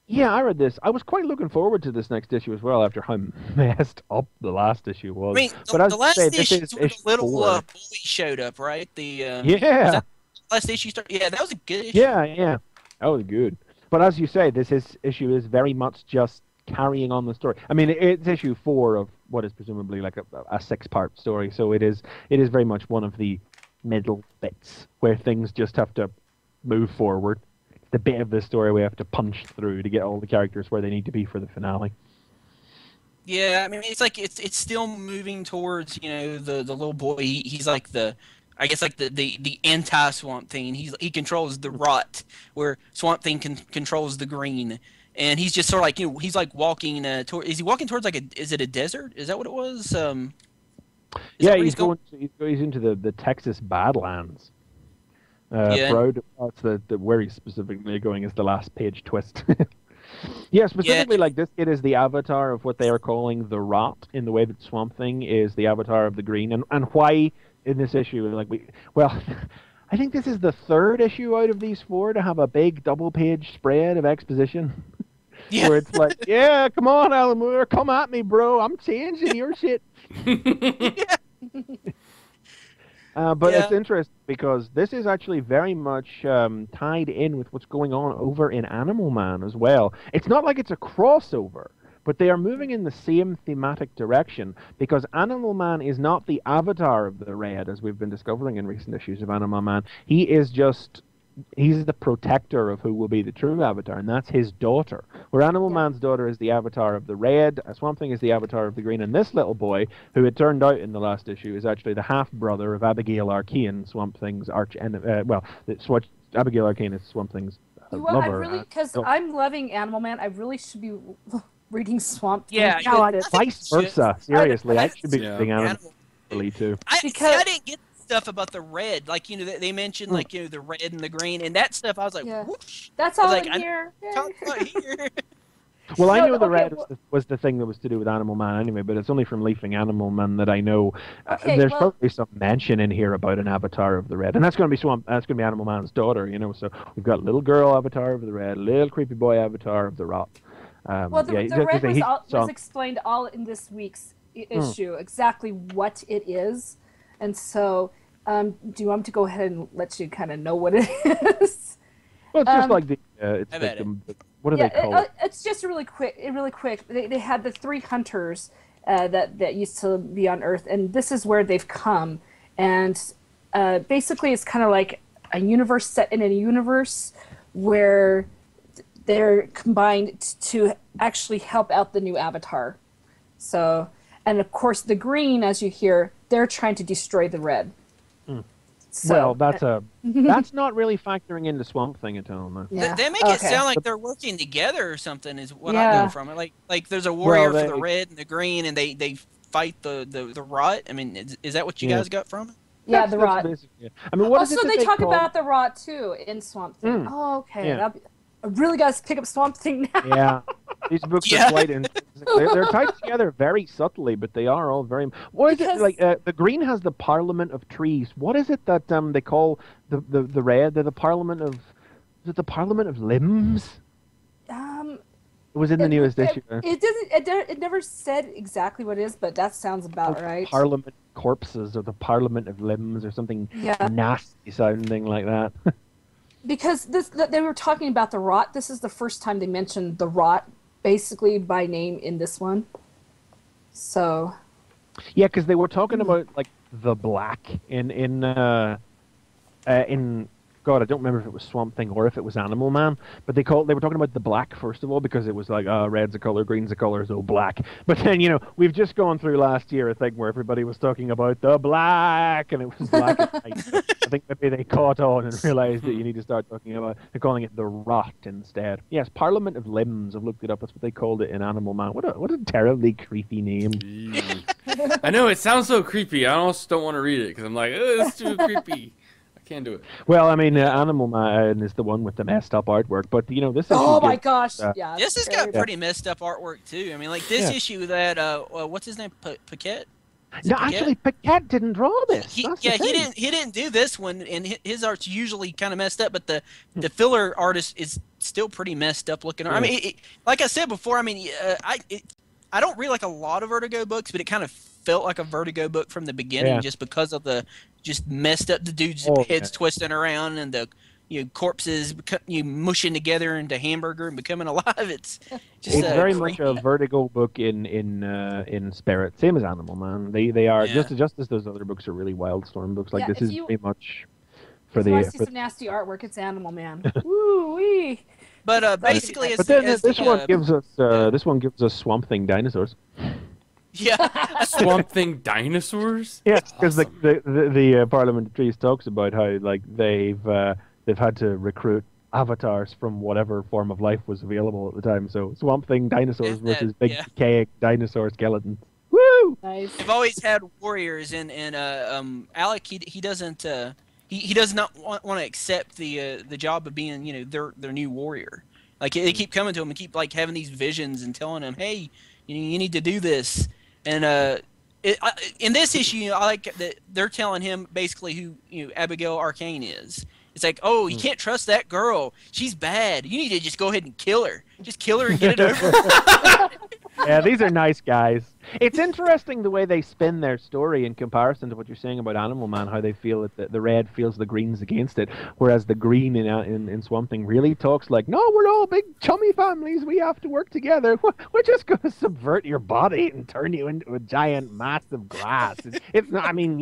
Yeah, I read this. I was quite looking forward to this next issue as well, after how messed up the last issue was. I mean, the last issue was when the little boy showed up, right? The last issue started. Yeah, that was a good issue. Yeah, that was good. But as you say, this issue is very much just carrying on the story. I mean, it's issue 4 of what is presumably like a 6-part story, so it is very much one of the middle bits where things just have to move forward. The bit of the story we have to punch through to get all the characters where they need to be for the finale. Yeah, I mean, it's like it's still moving towards the little boy. He's like the anti-Swamp Thing. He controls the rot, where Swamp Thing controls the green, and he's just sort of like he's like walking. Is he walking towards is it a desert? Is that what it was? He's into the Texas Badlands. That's where he's specifically going is the last page twist. Specifically, like this kid is the avatar of what they are calling the rot, in the way that Swamp Thing is the avatar of the green, and why in this issue, I think this is the 3rd issue out of these 4 to have a big double-page spread of exposition. Yeah. Where it's like, yeah, come on, Alan Moore, come at me, bro. I'm changing your shit. But it's interesting because this is actually very much tied in with what's going on over in Animal Man as well. It's not like it's a crossover, but they are moving in the same thematic direction, because Animal Man is not the avatar of the Red, as we've been discovering in recent issues of Animal Man. He's the protector of who will be the true avatar, and that's his daughter. Where Animal Man's daughter is the avatar of the Red, Swamp Thing is the avatar of the Green, and this little boy, who it turned out in the last issue, is actually the half-brother of Abigail Arcane, Swamp Thing's arch-enemy. Abigail Arcane is Swamp Thing's lover. Because I'm loving Animal Man, I really should be reading Swamp Thing. Yeah, vice versa. Seriously, I should be reading Animal Man too. I didn't get stuff about the Red, like they mentioned the red and the green and that stuff. I was like, whoosh. That's all in here. Well, I know the Red was the thing that was to do with Animal Man anyway, but it's only from Leafing Animal Man that I know. There's probably some mention in here about an avatar of the Red, and that's going to be Animal Man's daughter. So we've got little girl avatar of the Red, little creepy boy avatar of the Rot. The Red was explained all in this week's issue, exactly what it is. And so, do you want me to go ahead and let you kind of know what it is? Well, it's just like what are they called? It's just really quick. They had the 3 hunters that used to be on Earth, and this is where they've come. And basically, it's kind of like a universe set in a universe where they're combined to actually help out the new Avatar. So, and of course, the Green, as you hear, they're trying to destroy the Red. So, that's not really factoring into Swamp Thing at all, man. Yeah. They make it sound like they're working together or something. Is what I know from it. Like there's a warrior for the red and the green, and they fight the rot. I mean, is that what you guys got from it? Yeah, the rot. I mean, what is it also, that they talk call... about the rot too in Swamp Thing. Oh, okay. Yeah. I really got to pick up Swamp Thing now. Yeah, these books are quite they're tied together very subtly, but they are all very. What is it like? The green has the Parliament of Trees. What is it that they call the red? The Parliament of. Is it the Parliament of Limbs? It was in the newest issue. It doesn't. It never said exactly what it is, but that sounds about right. Parliament Corpses or the Parliament of Limbs or something nasty sounding like that. Because they were talking about the rot. This is the first time they mentioned the rot, basically by name in this one. So. Yeah, because they were talking about like the black in God, I don't remember if it was Swamp Thing or if it was Animal Man, but they were talking about the black first of all because it was like red's a color, green's a color, so black. But then we've just gone through last year a thing where everybody was talking about the black and it was black and white. I think maybe they caught on and realized that you need to start talking about calling it the rot instead. Yes, Parliament of Limbs. I've looked it up. That's what they called it in Animal Man. What a terribly creepy name. I know it sounds so creepy. I almost don't want to read it because I'm like, oh, it's too creepy. Can't do it. Well, I mean, Animal Man is the one with the messed up artwork, but this issue. Oh my gosh! Yeah, this has got pretty messed up artwork too. I mean, like this issue that what's his name, Paquette? No, actually, Paquette didn't draw this. He didn't do this one, and his art's usually kind of messed up. But the filler artist is still pretty messed up looking. I mean, like I said before, I mean, I don't read like a lot of Vertigo books, but it kind of felt like a Vertigo book from the beginning, just because of the just messed up, the dude's heads twisting around and the corpses mushing together into hamburger and becoming alive. It's just it's very much a Vertigo book in spirit, same as Animal Man. They are just as those other books are really Wildstorm books. Like this is very much for the. I see some nasty artwork. It's Animal Man. Woo wee. But basically, this one gives us Swamp Thing dinosaurs. Yeah, Swamp Thing dinosaurs. Yeah, because the Parliament of Trees talks about how like they've had to recruit avatars from whatever form of life was available at the time. So Swamp Thing dinosaurs versus big decaying dinosaur skeletons. Woo! Nice. They've always had warriors, and Alec he doesn't he does not want to accept the job of being their new warrior. Like they keep coming to him and keep like having these visions and telling him, hey, you need to do this. And in this issue, I like that they're telling him basically who Abigail Arcane is. It's like, oh, you can't trust that girl. She's bad. You need to just go ahead and kill her. Just kill her and get it over. Yeah, these are nice guys. It's interesting the way they spin their story in comparison to what you're saying about Animal Man, how they feel that the red feels the green's against it, whereas the green in Swamp Thing really talks like, no, we're all big chummy families. We have to work together. We're just going to subvert your body and turn you into a giant mass of glass. It's not, I mean,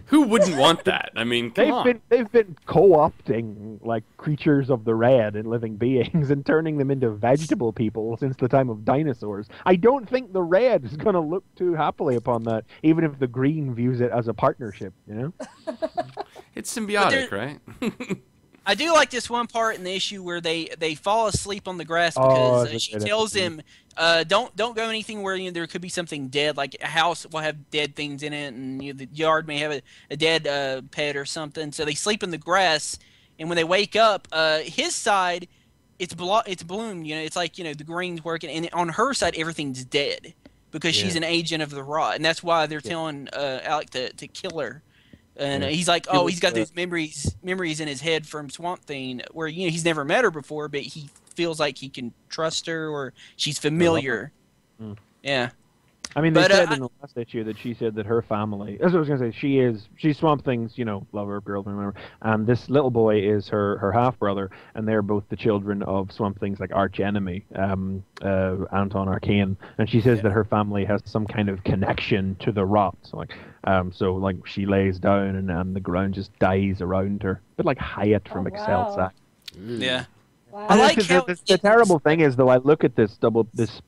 Who wouldn't want that? I mean, they've been co-opting like creatures of the red and living beings and turning them into vegetable people since the time of dinosaurs. I don't think the red is going to look too happily upon that, even if the green views it as a partnership. It's symbiotic, right? I do like this one part in the issue where they fall asleep on the grass because she tells him, don't go anything where there could be something dead, like a house will have dead things in it, and the yard may have a dead pet or something. So they sleep in the grass, and when they wake up, his side, it's bloomed. It's like the green's working, and on her side everything's dead because she's an agent of the rot, and that's why they're telling Alec to kill her. And he's like, oh, he's got those memories in his head from Swamp Thing where he's never met her before, but he feels like he can trust her or she's familiar. Yeah. I mean, they said in the last issue that she said that her family, as I was going to say, she's Swamp Thing's, lover, girlfriend, whatever. And this little boy is her half-brother, and they're both the children of Swamp Thing's, like, arch-enemy, Anton Arcane. And she says that her family has some kind of connection to the rot. So, she lays down and the ground just dies around her. A bit like Hyatt from Excel Sack. Yeah. Wow. I like how the terrible thing is, though, I look at this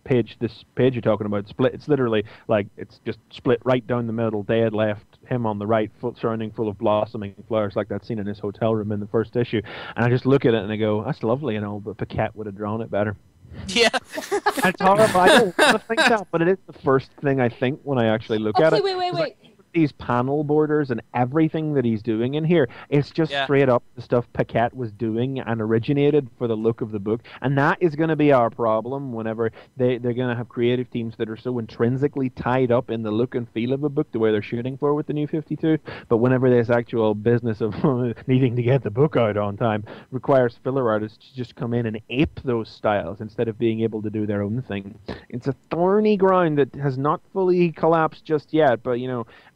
page you're talking about split. It's literally like it's just split right down the middle, dead left, him on the right, surrounding full of blossoming flowers, like that scene in his hotel room in the first issue. And I just look at it and I go, that's lovely, but Paquette would have drawn it better. Yeah. It's horrible. I don't want to think that, but it is the first thing I think when I actually look at it. Wait. Like, these panel borders and everything that he's doing in here, it's just straight up the stuff Paquette was doing and originated for the look of the book. And that is going to be our problem whenever they're going to have creative teams that are so intrinsically tied up in the look and feel of a book, the way they're shooting for with the New 52. But whenever this actual business of needing to get the book out on time requires filler artists to just come in and ape those styles instead of being able to do their own thing. It's a thorny ground that has not fully collapsed just yet, but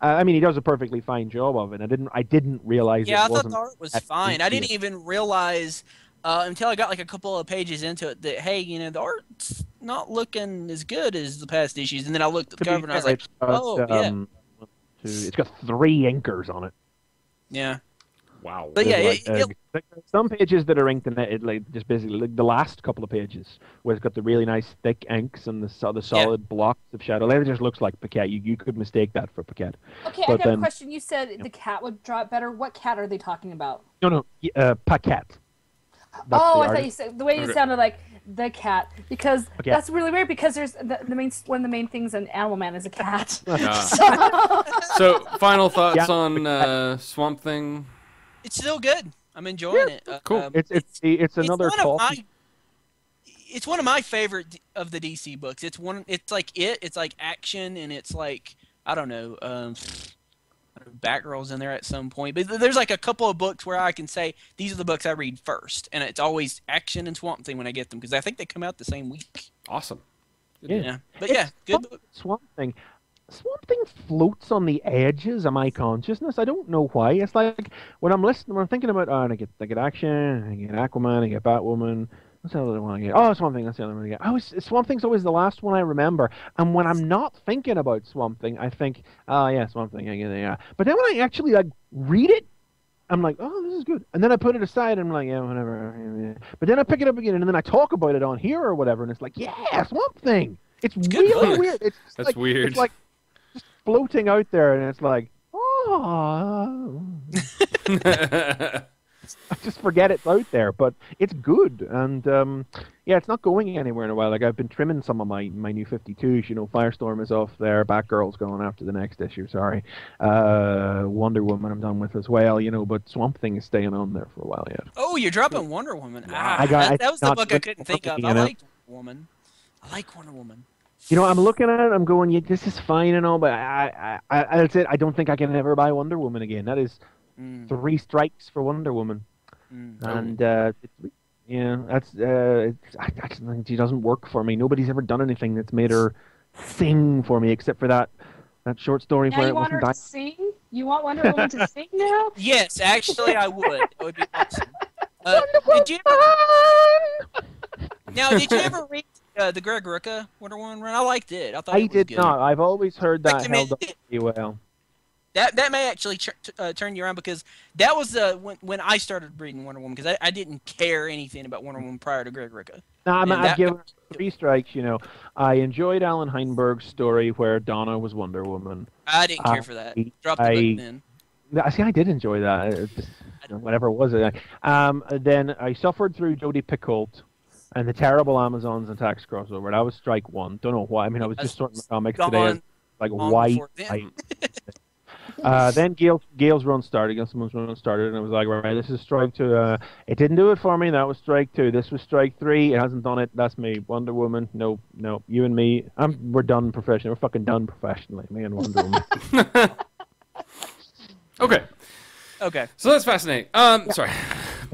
I mean, he does a perfectly fine job of it. I didn't realize. Yeah, I thought the art was fine. I didn't even realize until I got like a couple of pages into it that the art's not looking as good as the past issues. And then I looked at the cover and I was like, yeah. It's got 3 inkers on it. Yeah. Wow. But yeah, some pages that are inked in it, like just basically like the last couple of pages where it's got the really nice thick inks and the solid blocks of shadow. It just looks like Paquette. You could mistake that for Paquette. Okay, I got a question. You said the cat would draw it better. What cat are they talking about? No, Paquette. I thought you said the way you sounded like the cat, because that's really weird, because there's one of the main things in Animal Man is a cat. So final thoughts on Swamp Thing. It's still good. I'm enjoying it. Cool. It's another it's one of my favorite of the DC books. It's like action, and it's like, I don't know, Batgirl's in there at some point. But there's like a couple of books where I can say these are the books I read first, and it's always action and Swamp Thing when I get them, because I think they come out the same week. Awesome. Yeah. But good book. Swamp Thing floats on the edges of my consciousness. I don't know why. It's like when I'm thinking about, I get action, I get Aquaman, I get Batwoman. What's the other one I get? Oh, Swamp Thing. That's the other one I get. Swamp Thing's always the last one I remember. And when I'm not thinking about Swamp Thing, I think, Swamp Thing. I get it. Yeah. But then when I actually read it, I'm like, oh, this is good. And then I put it aside, and I'm like, yeah, whatever. But then I pick it up again, and then I talk about it on here or whatever, and it's like, yeah, Swamp Thing. It's really weird. That's weird. It's like just floating out there, and it's like, oh. I just forget it's out there, but it's good, and it's not going anywhere in a while. Like, I've been trimming some of my new 52s. Firestorm is off there. Batgirl's going after the next issue. Sorry, Wonder Woman I'm done with as well. But Swamp Thing is staying on there for a while yet. Oh, you're dropping Wonder Woman. That was the book I couldn't think of. I liked Wonder Woman. I like Wonder Woman. I'm looking at it. I'm going, yeah, this is fine and all, but that's it. I don't think I can ever buy Wonder Woman again. That is 3 strikes for Wonder Woman, and she doesn't work for me. Nobody's ever done anything that's made her sing for me, except for that short story where it wasn't dying. Sing? You want Wonder Woman to sing now? Yes, actually, I would. It would be awesome. Did you ever read the Greg Rucka Wonder Woman run? I liked it. I thought it was did good. not. I've always heard that held up pretty well. That may actually turn you around, because that was when I started reading Wonder Woman, because I didn't care anything about Wonder Woman prior to Greg Rucka. I've given her 3 strikes. I enjoyed Alan Heinberg's story where Donna was Wonder Woman. I didn't care for that. Drop the book then. I did enjoy that. Whatever it was. Then I suffered through Jodi Picoult and the terrible Amazons and Tax crossover. That was strike 1. Don't know why. I mean, I was just sorting the comics today. Why? Then Gail's run started. Someone's run started, and I was like, right, this is strike 2. It didn't do it for me. That was strike 2. This was strike 3. It hasn't done it. That's me. Wonder Woman. No. You and me. We're done professionally. We're fucking done professionally. Me and Wonder Woman. Okay. So that's fascinating. Sorry,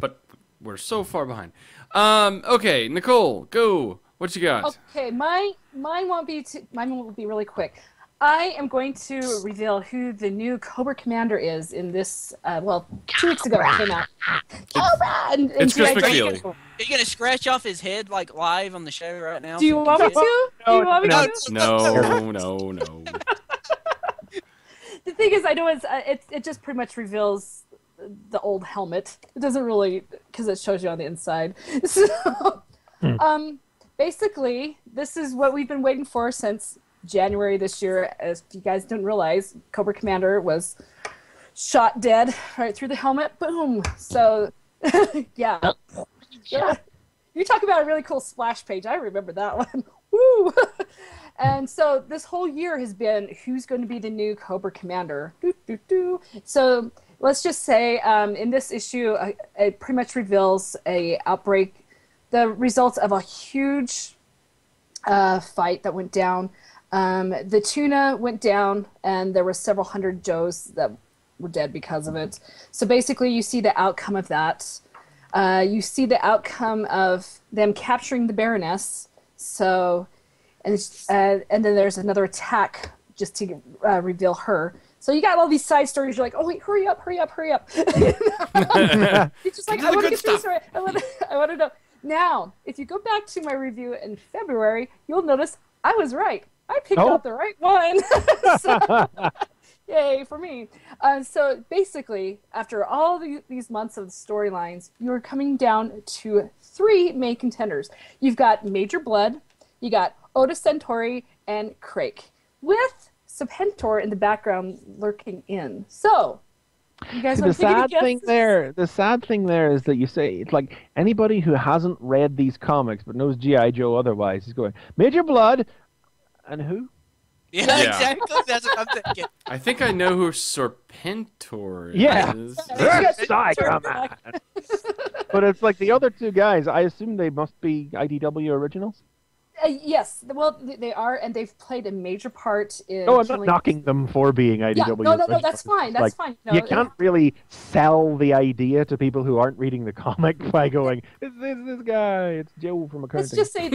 but we're so far behind. Okay, Nicole, go. What you got? Okay, mine won't be really quick. I am going to reveal who the new Cobra Commander is in this. 2 weeks ago it came out. Cobra! It's Chris McFeely. Are you gonna scratch off his head live on the show right now? Do you want me to? No. The thing is, I know it just pretty much reveals the old helmet. It doesn't really, because it shows you on the inside. So, basically, this is what we've been waiting for since January this year. As you guys didn't realize, Cobra Commander was shot dead right through the helmet. Boom. So, yeah. You talk about a really cool splash page. I remember that one. Woo! And so this whole year has been who's going to be the new Cobra Commander. So let's just say in this issue, it pretty much reveals a outbreak, the results of a huge fight that went down. The tuna went down, and there were several hundred Joes that were dead because of it. So basically, you see the outcome of that. You see the outcome of them capturing the Baroness. So, and then there's another attack just to reveal her. So you got all these side stories. You're like, oh wait, hurry up! It's just like I want to get through this. Right? I want to know. Now, if you go back to my review in February, you'll notice I was right. I picked out the right one. So, yay for me. So basically, after all these months of storylines, you're coming down to 3 main contenders. You've got Major Blood, you got Oda Centauri, and Crake, with Serpentor in the background lurking in. So, you guys want to take a guess? The sad thing there is that you say, it's like anybody who hasn't read these comics but knows G.I. Joe otherwise is going, Major Blood, and who? Yeah, exactly. That's what I'm thinking. I think I know who Serpentor is. Yeah. But it's like the other 2 guys, I assume they must be IDW originals? Yes, well, they are, and they've played a major part in... No, I'm not knocking them for being IDW originals. No, that's fine, that's fine. No, you can't really sell the idea to people who aren't reading the comic by going, it's this guy, it's Joe from accounting. Let's just say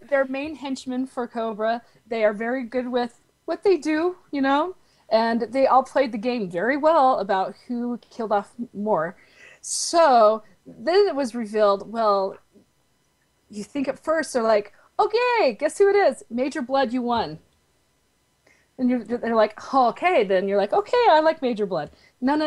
they're main henchmen for Cobra. They are very good with what they do, you know, and they all played the game very well about who killed off more. So then it was revealed, well, you think at first they're like, okay, guess who it is? Major Blood, you won. And they're like, oh, okay. Then you're like, okay, I like Major Blood. No.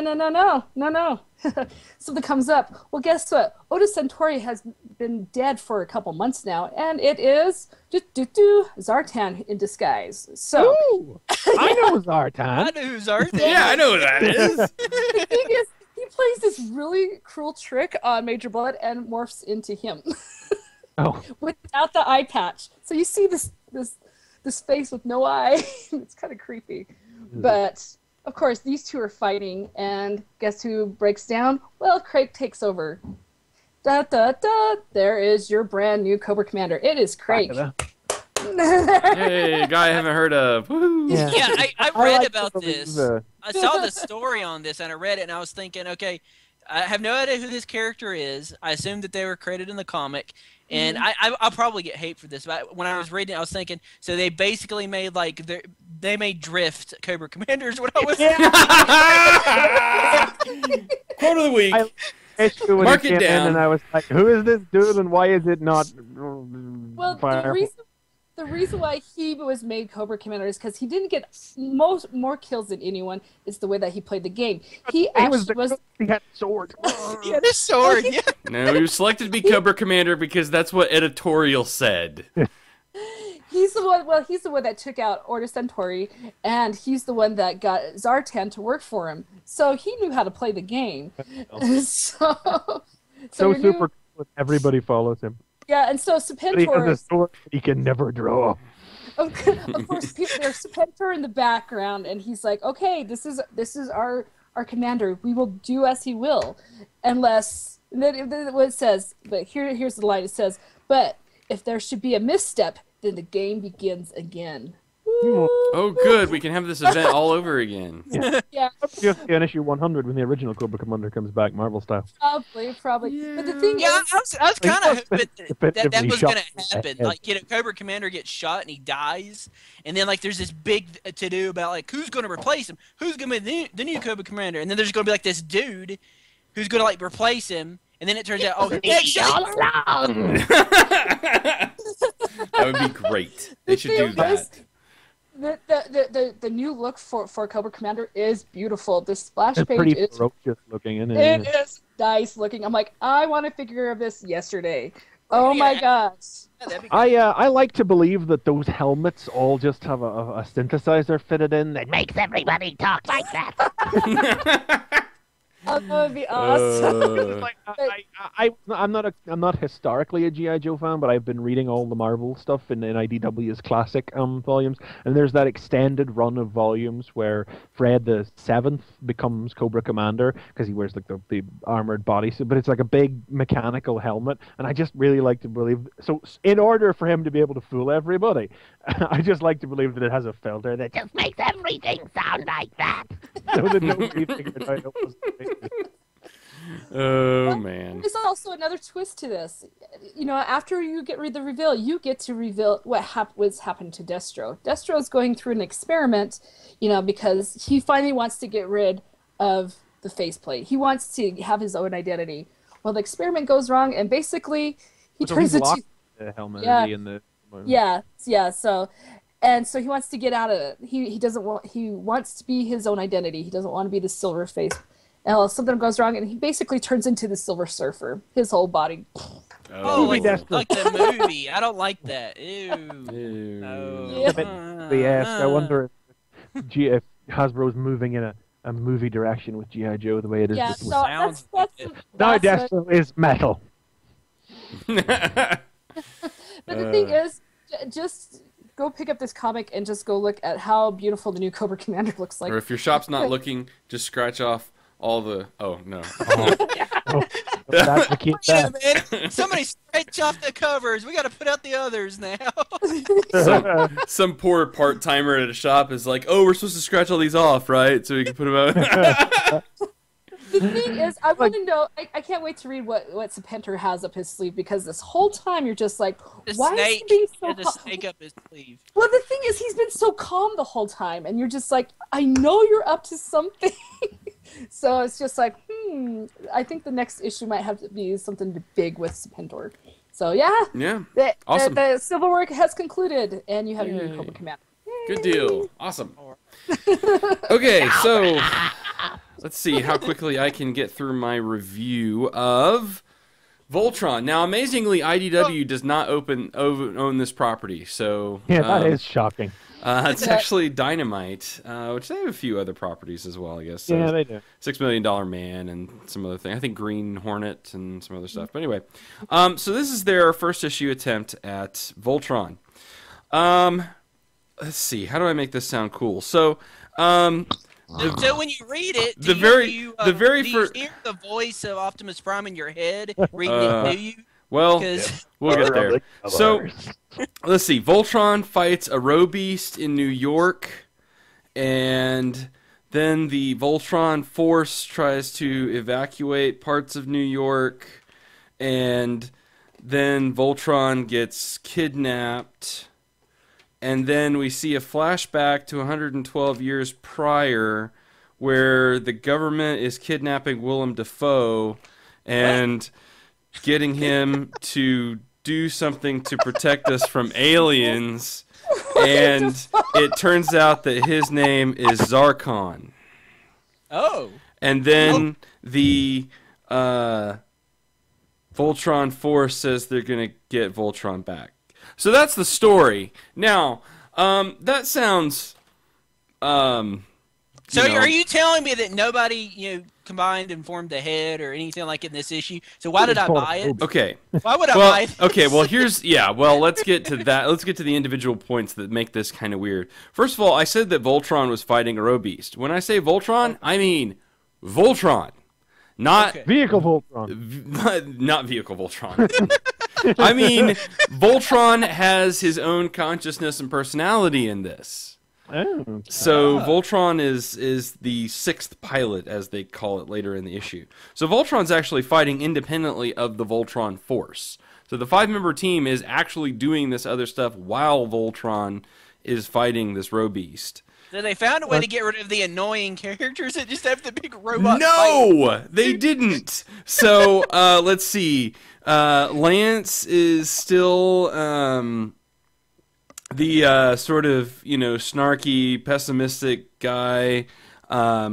Something comes up. Well, guess what? Oda Centauri has been dead for a couple months now, and it is Zartan in disguise. So, ooh, I know Zartan. I know who Zartan. Yeah, I know who that is. The thing is, he plays this really cruel trick on Major Blood and morphs into him. Oh. Without the eye patch. So you see this face with no eye. It's kind of creepy. But, of course, these 2 are fighting, and guess who breaks down? Well, Crake takes over. There is your brand new Cobra Commander. It is Crake. Hey, guy I haven't heard of. Woo-hoo. Yeah, I read about this. I saw the story on this, and I read it, and I was thinking, okay, I have no idea who this character is. I assumed that they were credited in the comic. And I'll probably get hate for this, but when I was reading it, I was thinking, so they basically made they made Drift Cobra Commanders. What I was Quote of the week. Mark it down. And I was like, who is this dude, and why is it not? Well, the reason why he was made Cobra Commander is because he didn't get more kills than anyone. It's the way that he played the game. He had a sword. He had a sword. Yeah. No, he was selected to be Cobra Commander because that's what editorial said. He's the one. Well, he's the one that took out Order Centauri, and he's the one that got Zartan to work for him. So he knew how to play the game. so super cool. Everybody follows him. Yeah, and so Serpentor... He has a sword he can never draw. Of course, there's Serpentor in the background, and he's like, okay, this is our commander. We will do as he will. Unless... And then what it says, but here's the line. It says, but if there should be a misstep, then the game begins again. Oh, good. We can have this event all over again. Yeah. Just an issue 100 when the original Cobra Commander comes back, Marvel style. Probably. Yeah. But the thing is... I was kind of hoping that was going to happen. Like, Cobra Commander gets shot and he dies, and then, like, there's this big to-do about, like, who's going to replace him? Who's going to be the new Cobra Commander? And then there's going to be, like, this dude who's going to, like, replace him, and then it turns out, oh, he's all along! That would be great. They should do that. The new look for Cobra Commander is beautiful. The splash page pretty is ferocious looking, isn't it? It is nice looking. I'm like, I want a figure of this yesterday. Oh my gosh. I like to believe that those helmets all just have a synthesizer fitted in that makes everybody talk like that. Oh, that would be awesome. I'm not historically a GI Joe fan, but I've been reading all the Marvel stuff in IDW's classic volumes, and there's that extended run of volumes where Fred the Seventh becomes Cobra Commander because he wears like the armored bodysuit, but it's like a big mechanical helmet, and I just really like to believe. So in order for him to be able to fool everybody, I just like to believe that it has a filter that just makes everything sound like that. So that nobody figured out it was. Oh man! There's also another twist to this. You know, after you get rid of the reveal, you get to reveal what's happened to Destro. Destro's going through an experiment, you know, because he finally wants to get rid of the faceplate. He wants to have his own identity. Well, the experiment goes wrong, and basically he turns into the helmet. So he wants to get out of it. He wants to be his own identity. He doesn't want to be the silver face. And something goes wrong, and he basically turns into the Silver Surfer. His whole body. Oh, like the movie. I don't like that. Ew. No. Yeah. I wonder if Hasbro's moving in a movie direction with G.I. Joe the way it is. Yeah, so that's now Destro is metal. But the thing is, just go pick up this comic and just go look at how beautiful the new Cobra Commander looks like. Or if your shop's not looking, just scratch off all the... Oh, no. That's the key. Yeah, man. Somebody scratch off the covers. We got to put out the others now. some poor part-timer at a shop is like, oh, we're supposed to scratch all these off, right? So we can put them out. The thing is, I want to know. I can't wait to read what Serpentor has up his sleeve, because this whole time you're just like, why is he being so calm? Snake up his sleeve. Well, the thing is, he's been so calm the whole time, and you're just like, I know you're up to something. So it's just like, I think the next issue might have to be something big with Serpentor. So yeah, awesome. The civil war has concluded, and you have your new Cobra Commander. Good deal. Awesome. Okay, so let's see how quickly I can get through my review of Voltron. Now, amazingly, IDW does not own this property, so that is shocking. It's actually Dynamite, which they have a few other properties as well, I guess. So yeah, they do. $6 Million Man and some other thing. I think Green Hornet and some other stuff. But anyway, so this is their first issue attempt at Voltron. Let's see. How do I make this sound cool? So, so when you read it, do you hear the voice of Optimus Prime in your head reading it to you? Well, we'll get there. So, let's see. Voltron fights a row beast in New York, and then the Voltron force tries to evacuate parts of New York, and then Voltron gets kidnapped, and then we see a flashback to 112 years prior, where the government is kidnapping Willem Dafoe, and getting him to do something to protect us from aliens, and it turns out that his name is Zarkon. Oh. And then the Voltron Force says they're going to get Voltron back. So that's the story. Now, that sounds... So are you telling me that nobody, combined and formed a head or anything like in this issue? So why did I buy it? Okay. Why would I buy it? Okay, well, let's get to that. Let's get to the individual points that make this kind of weird. First of all, I said that Voltron was fighting a row beast. When I say Voltron, I mean Voltron. Not Vehicle Voltron. Not Vehicle Voltron. I mean, Voltron has his own consciousness and personality in this. Oh. So Voltron is the sixth pilot, as they call it later in the issue. So Voltron's actually fighting independently of the Voltron Force. So the 5-member team is actually doing this other stuff while Voltron is fighting this row beast. So they found a way to get rid of the annoying characters and just have the big robot No! They didn't! So, let's see. Lance is still... the sort of, snarky, pessimistic guy.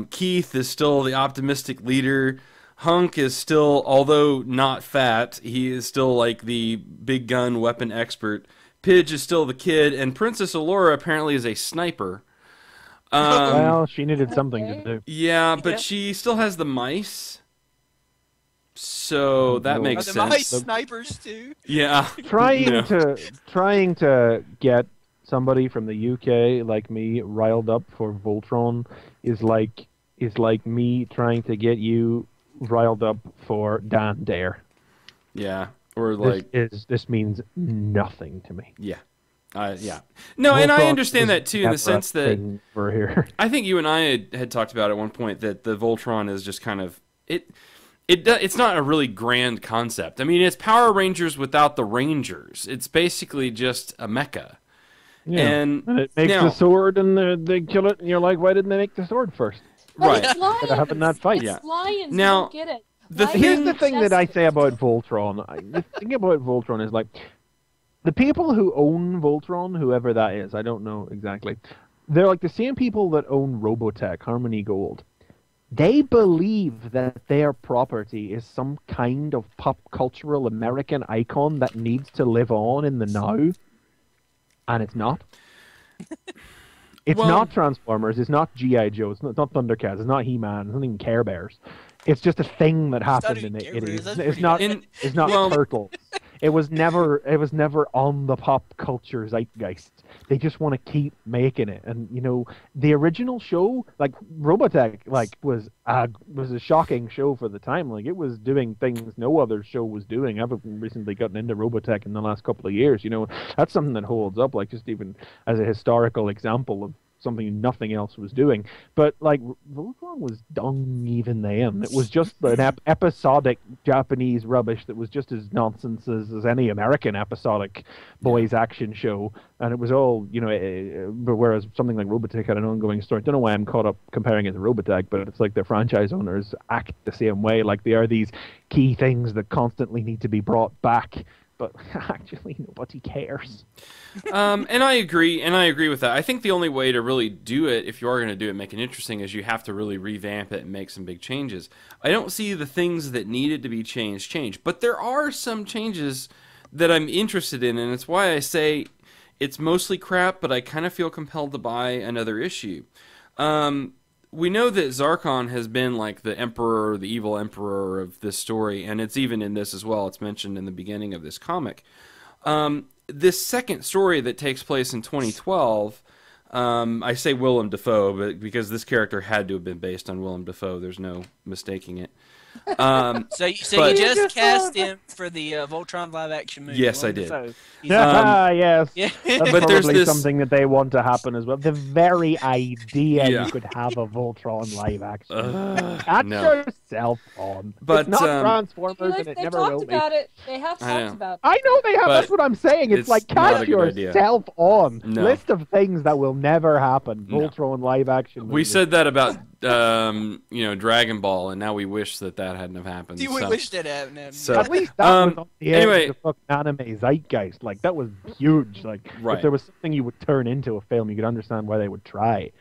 Keith is still the optimistic leader. Hunk is still, although not fat, he is still like the big gun weapon expert. Pidge is still the kid, and Princess Allura apparently is a sniper. Well, she needed something to do. Yeah, but she still has the mice. So that makes sense. The mice snipers too. Yeah. Trying to get somebody from the UK like me riled up for Voltron is like me trying to get you riled up for Dan Dare. Yeah. Or like this means nothing to me. Yeah. Yeah. No, Voltron, and I understand that too in the sense that we're here. I think you and I had talked about at one point that the Voltron is just kind of it's not a really grand concept. I mean, it's Power Rangers without the Rangers. It's basically just a mecha. Yeah. And it makes the sword, and they kill it, and you're like, why didn't they make the sword first? Right. It's lions. Having that fight. It's lions. Now, you don't get it. Here's the thing that I say about Voltron. The thing about Voltron is, like, the people who own Voltron, whoever that is, I don't know exactly, they're like the same people that own Robotech, Harmony Gold. They believe that their property is some kind of pop cultural American icon that needs to live on in the now, and it's not. It's not Transformers, it's not G.I. Joe, it's not Thundercats, it's not He-Man, it's not even Care Bears. It's just a thing that happened in it. It's not Turtles. It was never on the pop culture zeitgeist. They just want to keep making it. And you know, the original show, like Robotech, like was a shocking show for the time. Like it was doing things no other show was doing. I've recently gotten into Robotech in the last couple of years. You know, that's something that holds up, like just even as a historical example of something nothing else was doing. But like Voltron was dung even then. It was just an episodic Japanese rubbish that was just as nonsense as any American episodic boys action show, and it was all, you know, whereas something like Robotech had an ongoing story. I don't know why I'm caught up comparing it to Robotech, but it's like the franchise owners act the same way, like they are these key things that constantly need to be brought back, but actually nobody cares. And I agree with that. I think the only way to really do it, if you are going to do it, make it interesting, is you have to really revamp it and make some big changes. I don't see the things that needed to be changed, but there are some changes that I'm interested in, and it's why I say it's mostly crap, but I kind of feel compelled to buy another issue. We know that Zarkon has been like the emperor, the evil emperor of this story, and it's even in this as well. It's mentioned in the beginning of this comic. This second story that takes place in 2012, I say Willem Dafoe, but because this character had to have been based on Willem Dafoe, there's no mistaking it. So you just cast him for the Voltron live-action movie? Yes, I did. Yes. Yeah. That's but probably something that they want to happen as well. The very idea you could have a Voltron live-action. Catch yourself on. But, it's not Transformers, and it never will be. They talked about it. They have talked about it. I know they have. That's what I'm saying. It's like, catch yourself on. No. List of things that will never happen. Voltron live-action movie. We said that about Dragon Ball, and now we wish that hadn't have happened. We wish that happened. So, at least that was on the edge of the fucking anime zeitgeist. Like, that was huge. Like, if there was something you would turn into a film, you could understand why they would try.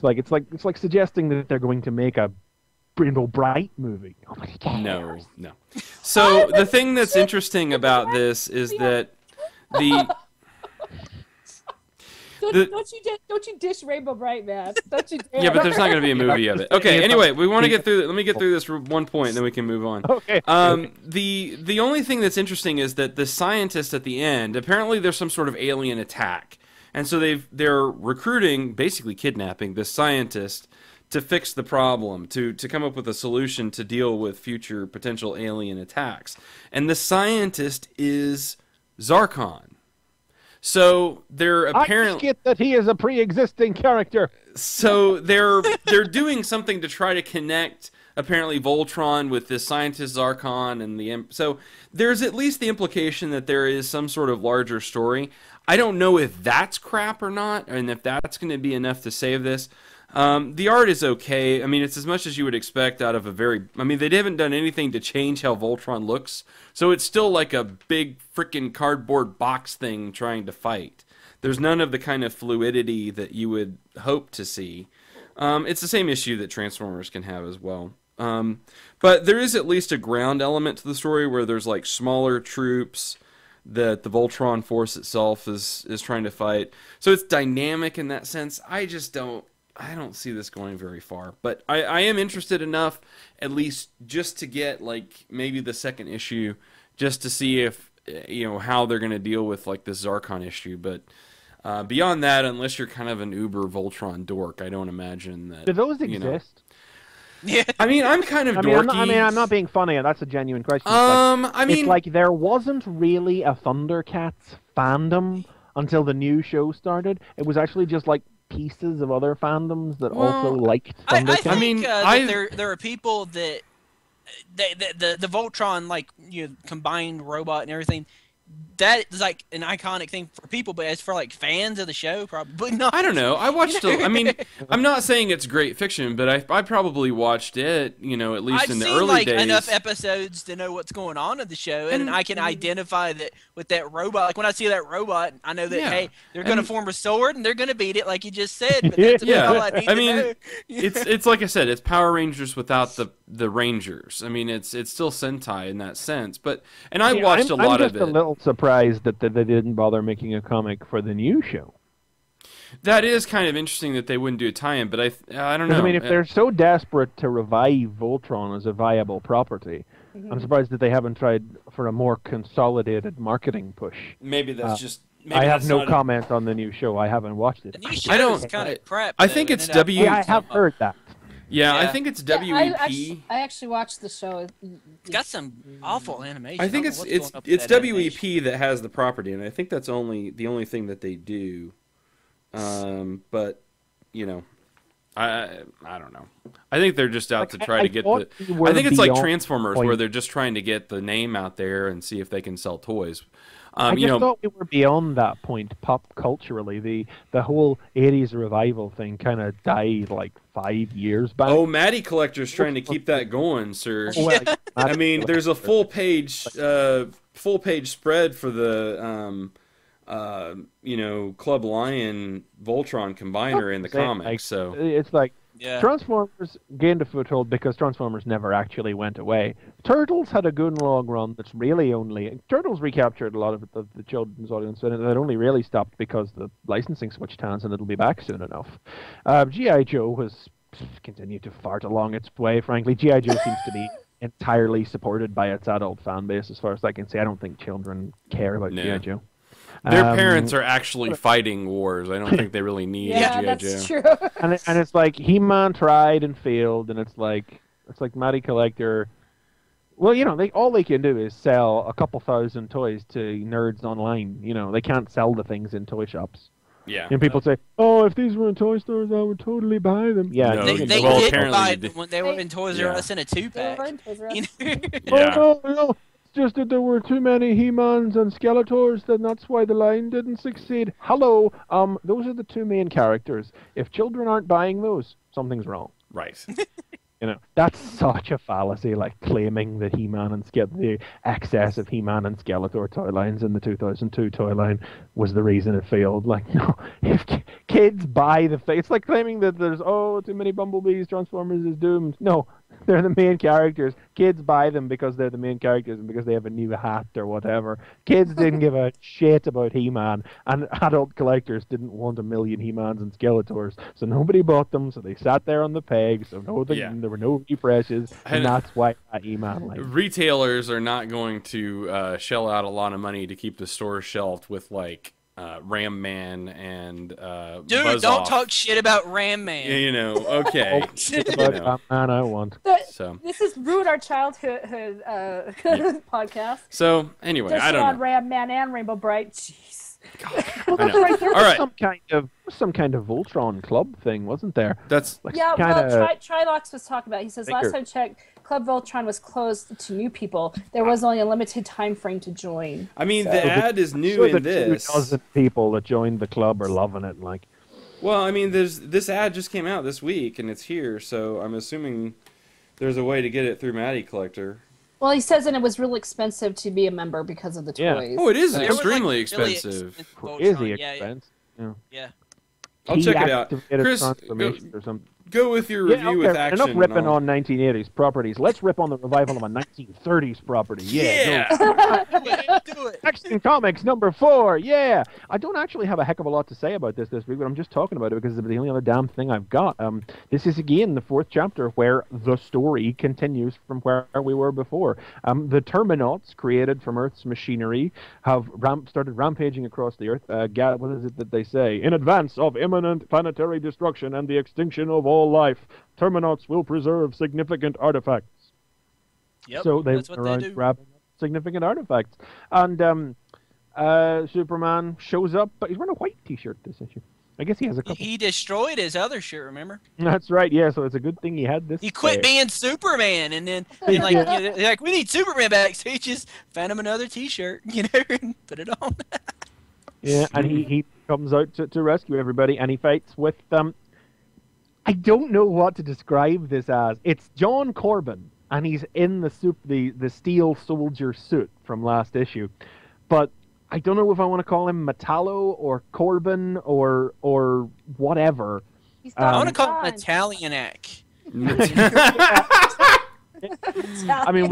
It's like suggesting that they're going to make a Rainbow Bright movie. Nobody cares. No. So the thing that's interesting about this is that the Don't you dish Rainbow Bright, man. Don't you dare. Yeah, but there's not going to be a movie of it. Okay, anyway, we want to get through. Let me get through this one point, and then we can move on. Okay. The only thing that's interesting is that the scientist at the end, apparently there's some sort of alien attack, and so they're recruiting, basically kidnapping this scientist to fix the problem, to come up with a solution to deal with future potential alien attacks. And the scientist is Zarkon. So they're apparently... I get that he is a pre-existing character. So they're doing something to try to connect, apparently, Voltron with this scientist Zarkon and the... So there's at least the implication that there is some sort of larger story. I don't know if that's crap or not, and if that's going to be enough to save this. The art is okay. I mean, it's as much as you would expect out of a very... I mean, they haven't done anything to change how Voltron looks, so it's still like a big freaking cardboard box thing trying to fight. There's none of the kind of fluidity that you would hope to see. It's the same issue that Transformers can have as well. But there is at least a ground element to the story where there's like smaller troops that the Voltron force itself is trying to fight. So it's dynamic in that sense. I don't see this going very far. But I am interested enough, at least just to get like maybe the second issue, just to see if how they're going to deal with like this Zarkon issue. But beyond that, unless you're kind of an uber Voltron dork, I don't imagine that. Do those exist? Yeah. I mean, I'm kind of dorky. I'm not being funny. That's a genuine question. It's like there wasn't really a Thundercats fandom until the new show started. It was actually just like pieces of other fandoms that also liked Thundercats. I think there are people that the Voltron combined robot and everything. That is like an iconic thing for people, but as for like fans of the show, probably not. I don't know. I watched. I mean, I'm not saying it's great fiction, but I probably watched it. At least in the early days. I've seen enough episodes to know what's going on in the show, and I can identify that with that robot. Like when I see that robot, I know that hey, they're going to form a sword and they're going to beat it, like you just said. But that's all I need to know. it's like I said, it's Power Rangers without the Rangers. I mean, it's still Sentai in that sense, I watched a lot of it. I'm just a little surprised that they didn't bother making a comic for the new show. That is kind of interesting that they wouldn't do a tie-in, but I don't know. I mean, if they're so desperate to revive Voltron as a viable property, I'm surprised that they haven't tried for a more consolidated marketing push. Maybe that's just... I have no comment on the new show. I haven't watched it. The new show is kind of crap. I think it's I have heard that. Yeah, I think it's WEP. I actually watched the show. It's got some awful animation. I think it's WEP that has the property, and I think that's the only thing that they do. But I don't know. I think they're just out to try to get the. I think it's like Transformers, where they're just trying to get the name out there and see if they can sell toys. I just thought we were beyond that point pop culturally. The whole 80s revival thing kind of died like 5 years back. Oh, Matty Collector's trying to keep that going, sir. I mean, there's a full page spread for the Club Lion Voltron combiner in the comics. So it's like Transformers gained a foothold because Transformers never actually went away. Turtles had a good long run that's really only... Turtles recaptured a lot of the children's audience, and it only really stopped because the licensing switched hands, and it'll be back soon enough. G.I. Joe has continued to fart along its way, frankly. G.I. Joe seems to be entirely supported by its adult fan base, as far as I can see. I don't think children care about G.I. Joe. Their parents are actually fighting wars. I don't think they really need G.I. Joe. That's true. and it's like He-Man tried and failed, and it's like Matty Collector. Well, all they can do is sell a couple thousand toys to nerds online. They can't sell the things in toy shops. Yeah. And people say, "Oh, if these were in toy stores, I would totally buy them." Yeah, they did buy them when they were in Toys R Us in a 2-pack. Oh no. Just that there were too many He-Mans and Skeletors, and that's why the line didn't succeed. Hello, those are the two main characters. If children aren't buying those, something's wrong. Right. That's such a fallacy, like claiming that He-Man and the excess of He-Man and Skeletor toy lines in the 2002 toy line was the reason it failed. Like, no, if kids buy it's like claiming that there's, too many Bumblebees, Transformers is doomed. No, they're the main characters. Kids buy them because they're the main characters and because they have a new hat or whatever. Kids didn't give a shit about He-Man, and adult collectors didn't want a million He-Mans and Skeletors, so nobody bought them, so they sat there on the pegs, so there were no refreshes, and that's why He-Man retailers are not going to shell out a lot of money to keep the store shelved with, like, Ram Man and Dude, Buzz don't Off. talk shit about Ram Man. Okay. About man I want. This has ruined our childhood podcast. So anyway, just I don't know. Ram Man and Rainbow Bright. Jeez. Right, there was some kind of Voltron club thing, wasn't there? That's Trilox was talking about it. He says last time I checked, Club Voltron was closed to new people. There was only a limited time frame to join. I mean, the ad is new in this. 2,000 people that joined the club are loving it. Like, well, I mean, this ad just came out this week and it's here, so I'm assuming there's a way to get it through Matty Collector. Well, he says that it was really expensive to be a member because of the toys. Oh, it is extremely expensive. Crazy expensive. Yeah. I'll check it out. Chris, go with your review with action. Enough ripping on 1980s properties. Let's rip on the revival of a 1930s property. Yeah. Do it. Action Comics #4. Yeah. I don't actually have a heck of a lot to say about this week, but I'm just talking about it because it's the only other damn thing I've got. This is again the 4th chapter where the story continues from where we were before. The Terminauts, created from Earth's machinery, have started rampaging across the Earth. What is it that they say? In advance of imminent planetary destruction and the extinction of all life, Terminauts will preserve significant artifacts. Yep, so that's what they do. Grabbing significant artifacts. And Superman shows up, but he's wearing a white t-shirt this issue. I guess he has a couple. He destroyed his other shirt, remember? That's right, yeah, so it's a good thing he had this. He quit being Superman, and then they're like, we need Superman back, so he just found him another t-shirt, and put it on. Yeah, and he comes out to rescue everybody, and he fights with I don't know what to describe this as. It's John Corbin, and he's in the steel soldier suit from last issue, but I don't know if I want to call him Metallo or Corbin or whatever. I want to call him Italianac. I mean,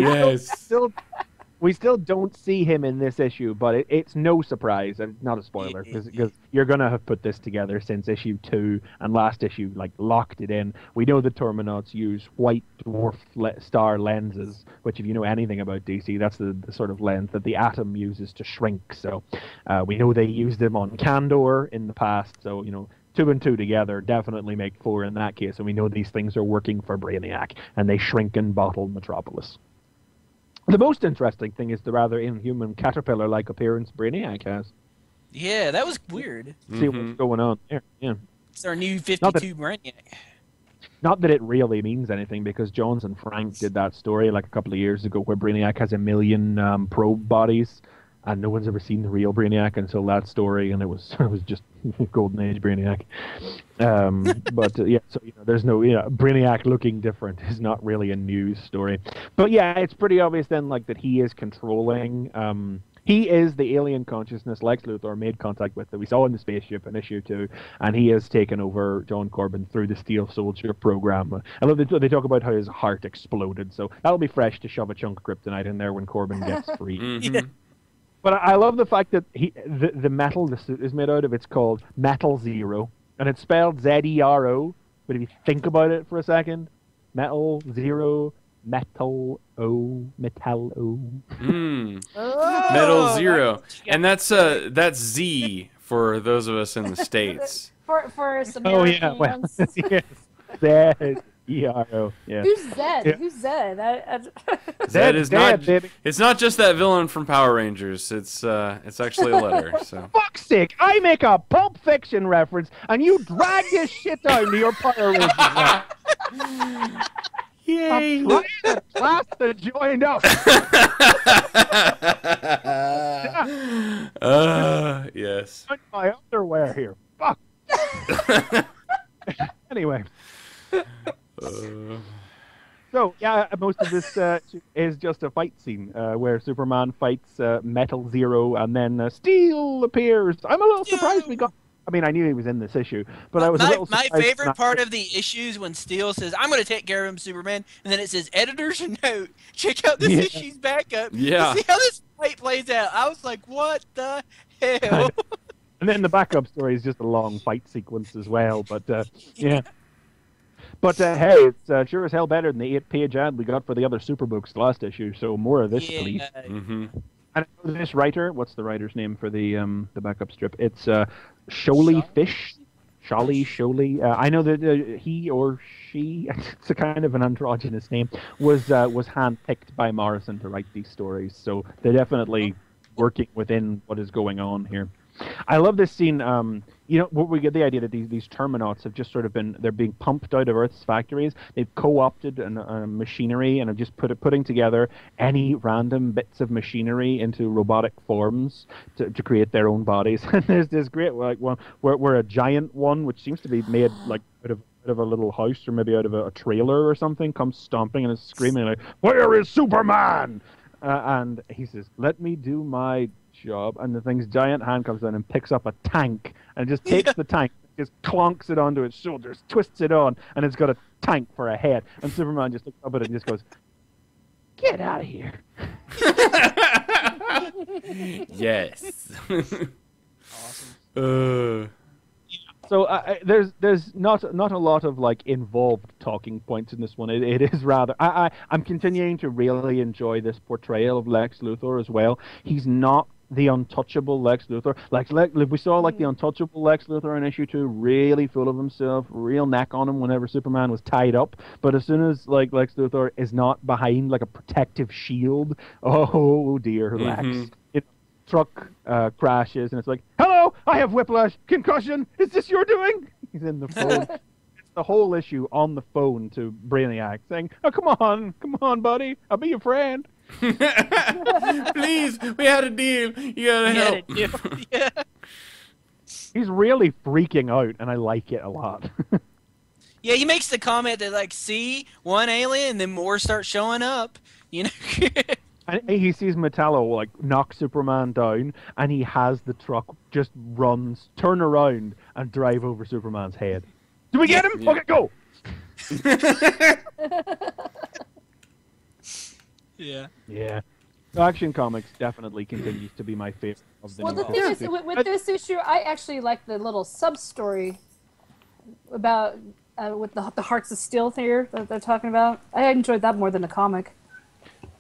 we still don't see him in this issue, but it's no surprise, and not a spoiler, because you're going to have put this together since issue 2, and last issue, locked it in. We know the Terminauts use white dwarf star lenses, which if you know anything about DC, that's the sort of lens that the Atom uses to shrink. So we know they used them on Kandor in the past, so, 2 and 2 together definitely make 4 in that case, and we know these things are working for Brainiac, and they shrink and bottle Metropolis. The most interesting thing is the rather inhuman caterpillar-like appearance Brainiac has. Yeah, that was weird. See what's going on there. Yeah, it's our new 52 Brainiac. Not that it really means anything, because Jones and Frank did that story a couple of years ago where Brainiac has 1 million probe bodies, and no one's ever seen the real Brainiac until that story, and it was just Golden Age Brainiac. But so there's no Brainiac looking different is not really a news story. But yeah, it's pretty obvious then that he is controlling. He is the alien consciousness Lex Luthor made contact with that we saw in the spaceship in issue 2, and he has taken over John Corbin through the Steel Soldier program. I love they talk about how his heart exploded, so that'll be fresh to shove a chunk of kryptonite in there when Corbin gets free. Yeah. But I love the fact that the metal the suit is made out of, it's called Metal Zero, and it's spelled Zero. But if you think about it for a second, Metal Zero, Metal O, Metal O. Metal Zero, and that's Z for those of us in the States. for us Americans. Yes, Z. E-R-O, yeah. Who's Zed? Yeah. Who's Zed? Zed is not. Baby. It's not just that villain from Power Rangers. It's actually a letter. So. Fuck's sake! I make a Pulp Fiction reference, and you drag this shit down to your Power Rangers. Yay! I'm trying to class that joined up. Yes. Put my underwear here. Fuck. Anyway. So, yeah, most of this is just a fight scene where Superman fights Metal Zero, and then Steel appears. I'm a little surprised we got... I mean, I knew he was in this issue, but I was a little surprised. My favorite part of the issue is when Steel says, I'm going to take care of him, Superman, and then it says, editor's note, check out this issue's backup. Yeah. See how this fight plays out. I was like, what the hell? And then the backup story is just a long fight sequence as well, but yeah. But hey, it's sure as hell better than the 8-page ad we got for the other Superbooks last issue, so more of this, please. And this writer, what's the writer's name for the backup strip? It's Sholey Fish. Sholey. I know that he or she, it's a kind of an androgynous name, was handpicked by Morrison to write these stories, so they're definitely working within what is going on here. I love this scene. What we get the idea that these Terminauts have just sort of they're being pumped out of Earth's factories. They've co-opted machinery and have just putting together any random bits of machinery into robotic forms to create their own bodies. And there's this great one where a giant one, which seems to be made out of a little house or maybe out of a trailer or something, comes stomping and is screaming "Where is Superman?" And he says, "Let me do my job," and the thing's giant hand comes down and picks up a tank and just takes the tank, just clonks it onto its shoulders, twists it on, and it's got a tank for a head. And Superman just looks up at it and just goes, "Get out of here." Yes. Awesome. So there's not a lot of like involved talking points in this one. It is rather I'm continuing to really enjoy this portrayal of Lex Luthor as well. He's not the untouchable Lex Luthor. We saw like the untouchable Lex Luthor in issue 2, really full of himself, real neck on him whenever Superman was tied up. But as soon as like Lex Luthor is not behind like a protective shield, oh dear, Lex. Truck crashes, and it's like, "Hello, I have whiplash, concussion. Is this your doing?" He's in the phone. It's the whole issue on the phone to Brainiac, saying, "Oh, come on, buddy. I'll be your friend." Please, we had a deal. You gotta help. Yeah. He's really freaking out, and I like it a lot. Yeah, he makes the comment that like, "See, one alien, and then more start showing up." You know. And he sees Metallo like knock Superman down, and he has the truck just turn around, and drive over Superman's head. Do we get him? Yeah. Okay, go. Yeah. Yeah. Action Comics definitely continues to be my favorite of the Well, new the thing is, with this issue, I actually like the little sub-story about with the Hearts of Steel theory that they're talking about. I enjoyed that more than the comic.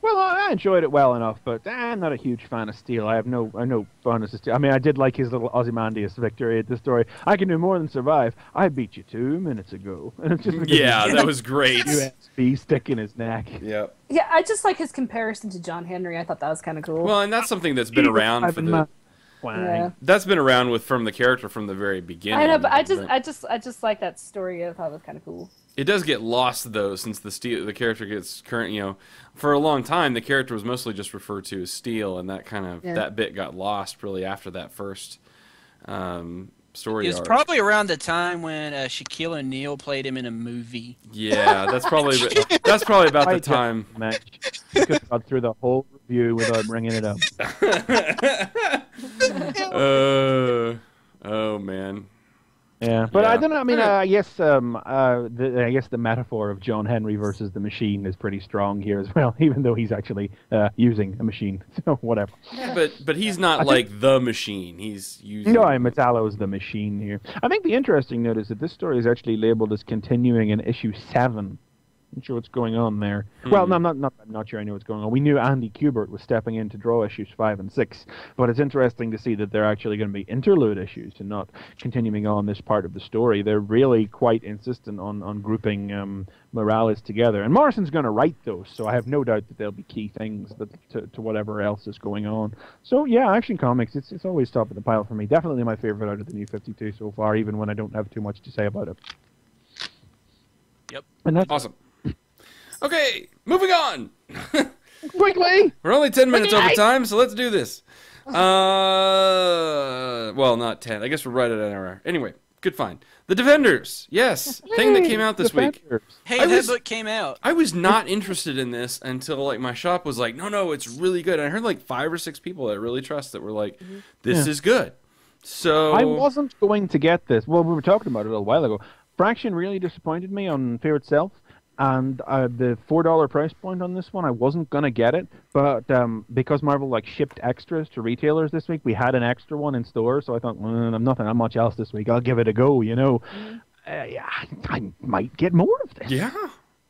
Well, I enjoyed it well enough, but I'm not a huge fan of Steel. I no fun as Steel. I mean, I did like his little Ozymandias victory at the story. "I can do more than survive. I beat you 2 minutes ago." And it's just that was great. USB stick in his neck. Yep. Yeah, I just like his comparison to John Henry. I thought that was kind of cool. Well, and that's something that's been around for the. Yeah. That's been around from the character from the very beginning. I know, but I just like that story. I thought it was kind of cool. It does get lost though, since the character gets current. For a long time, the character was mostly just referred to as Steel, and that bit got lost really after that first story. It was probably around the time when Shaquille O'Neal played him in a movie. Yeah, that's probably about the time. You could have got through the whole review without bringing it up. Oh man. Yeah, but Yeah. I don't know. I mean, I guess the metaphor of John Henry versus the Machine is pretty strong here as well, even though he's actually using a machine. So whatever. Yeah, but he's not like the Machine. He's using. No, Metallo's the Machine here. I think the interesting note is that this story is actually labeled as continuing in issue 7. Not sure what's going on there. Well, no, I'm not sure I know what's going on. We knew Andy Kubert was stepping in to draw issues 5 and 6, but it's interesting to see that they're actually going to be interlude issues and not continuing on this part of the story. They're really quite insistent on grouping Morales together. And Morrison's going to write those, so I have no doubt that they'll be key things to whatever else is going on. So yeah, Action Comics, it's always top of the pile for me. Definitely my favorite out of the New 52 so far, even when I don't have too much to say about it. Yep. And that's Awesome. Okay, moving on. quickly. We're only 10 minutes over time, so let's do this. Well, not 10. I guess we're right at an hour. Anyway, good find. The Defenders. Yes, thing that came out this week. Hey, that book came out. I was not interested in this until like my shop was like, no, it's really good. And I heard like 5 or 6 people that I really trust that were like, this is good. So I wasn't going to get this. Well, we were talking about it a little while ago. Fraction really disappointed me on Favorite Self. And the $4 price point on this one, I wasn't going to get it. But because Marvel like shipped extras to retailers this week, we had an extra one in store. So I thought, I'm nothing that much else this week. I'll give it a go, Yeah, I might get more of this. Yeah,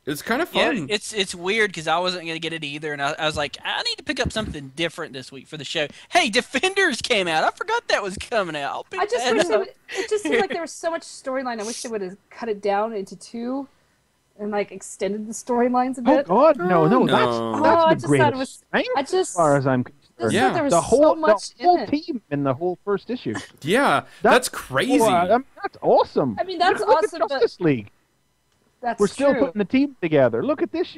it's kind of fun. Yeah, it's weird because I wasn't going to get it either. And I was like, I need to pick up something different this week for the show. Hey, Defenders came out. I forgot that was coming out. I'll pick I just that wish up. it just seemed like there was so much storyline. I wish they would have cut it down into 2. And like extended the storylines a bit. Oh God, no! That's I the just greatest thought it was. thing, I just, as far as I'm concerned. Yeah. there was the whole so much the whole in it. team in the whole first issue. Yeah, that's crazy. That's awesome. I mean, that's look awesome, at Justice League. That's We're still true. putting the team together. Look at this.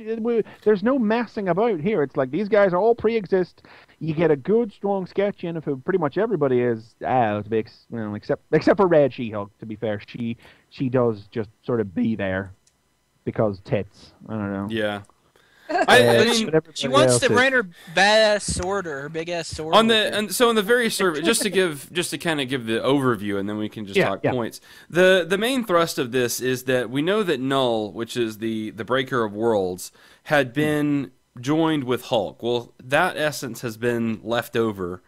There's no messing about here. It's like these guys all pre-exist. You get a good, strong sketch in of who pretty much everybody is. Except for Red She-Hulk. To be fair, she does just sort of be there because tits. I don't know. Yeah. I mean, she wants to bring her badass sword or her big ass sword. On the very surface, just to kind of give the overview, and then we can just talk points. The main thrust of this is that we know that Null, which is the Breaker of Worlds, had been joined with Hulk. Well, that essence has been left over,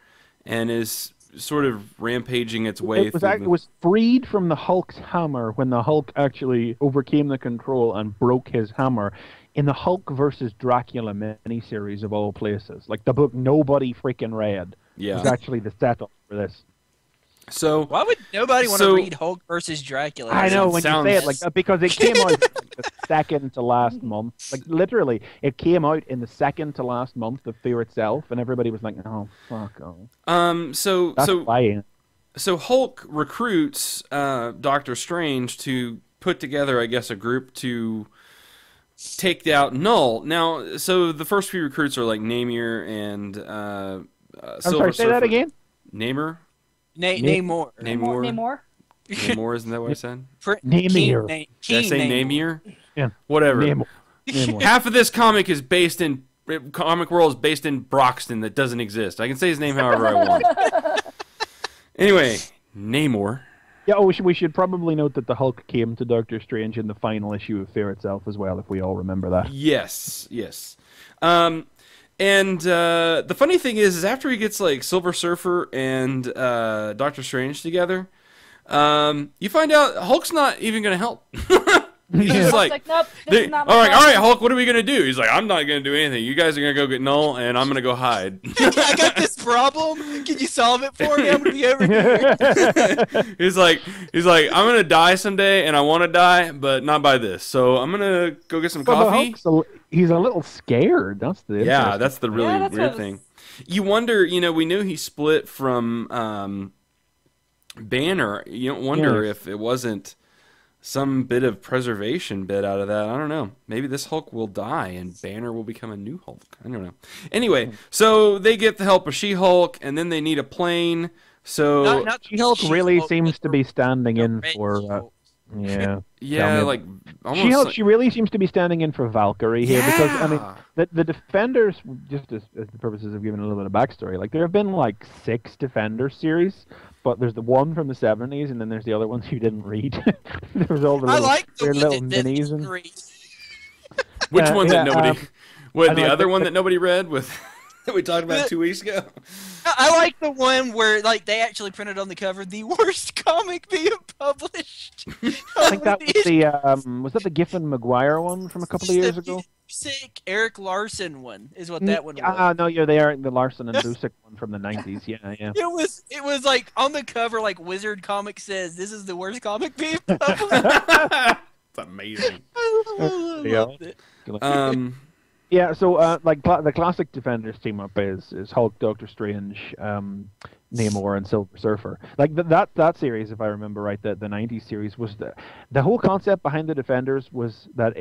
and is sort of rampaging its way through. It was freed from the Hulk's hammer when the Hulk actually overcame the control and broke his hammer in the Hulk versus Dracula miniseries of all places. Like the book nobody freaking read. Yeah. Was actually the setup for this. So why would nobody want to read Hulk versus Dracula? I know when you say it like that, because it came out the second to last month. Like literally, it came out in the second to last month of Fear itself, and everybody was like, "Oh fuck!" So Hulk recruits Doctor Strange to put together, I guess, a group to take out Null. Now, so the first few recruits are like Namor and I'm Silver sorry, say that again. Namor. Namor. Isn't that what I said? Namor. Did I say Namor? Yeah. Whatever. Namor. Half of this comic is based in comic world is based in Broxton that doesn't exist. I can say his name however I want. Anyway, Namor. Yeah, we should probably note that the Hulk came to Doctor Strange in the final issue of Fear itself as well, if we all remember that. Yes. And the funny thing is after he gets like Silver Surfer and Doctor Strange together, you find out Hulk's not even going to help. He's just like, nope, all right, Hulk, what are we going to do? He's like, I'm not going to do anything. You guys are going to go get Null, and I'm going to go hide. I got this problem. Can you solve it for me? I'm going to be over here. He's like, I'm going to die someday, and I want to die, but not by this. So I'm going to go get some coffee. He's a little scared. That's the that's the really weird thing. You wonder, we knew he split from Banner. You don't wonder if it wasn't some bit of preservation bit out of that. I don't know. Maybe this Hulk will die and Banner will become a new Hulk. I don't know. Anyway, so they get the help of She-Hulk, and then they need a plane. So not She-Hulk really seems to be standing in for... Yeah, like almost she really seems to be standing in for Valkyrie here because I mean the Defenders, just as the purposes of giving a little bit of backstory, like there have been like 6 Defender series, but there's the one from the 70s and then there's the other ones you didn't read. There's all the little minis and which one that nobody the other one that nobody read with that we talked about 2 weeks ago. I like the one where like they actually printed on the cover the worst comic being published. I think that was the Giffen Maguire one from a couple of years ago? Busick Eric Larson one is what that one was. No, they are the Larson and Busick one from the 90s. Yeah. It was like on the cover, like Wizard Comics says, "This is the worst comic being published." It's amazing. I loved it. Yeah, so like the classic Defenders team up is Hulk, Doctor Strange, Namor, and Silver Surfer. Like that series, if I remember right, the 90s series was the whole concept behind the Defenders was that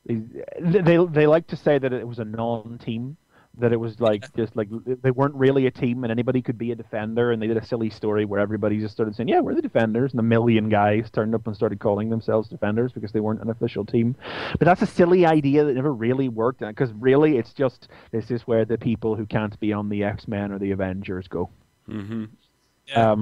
they like to say that it was a non-team, that it was like just like they weren't really a team and anybody could be a Defender, and they did a silly story where everybody just started saying, yeah, we're the Defenders, and a million guys turned up and started calling themselves Defenders because they weren't an official team. But that's a silly idea that never really worked, because really it's just this is where the people who can't be on the X-Men or the Avengers go. Mm-hmm. Yeah.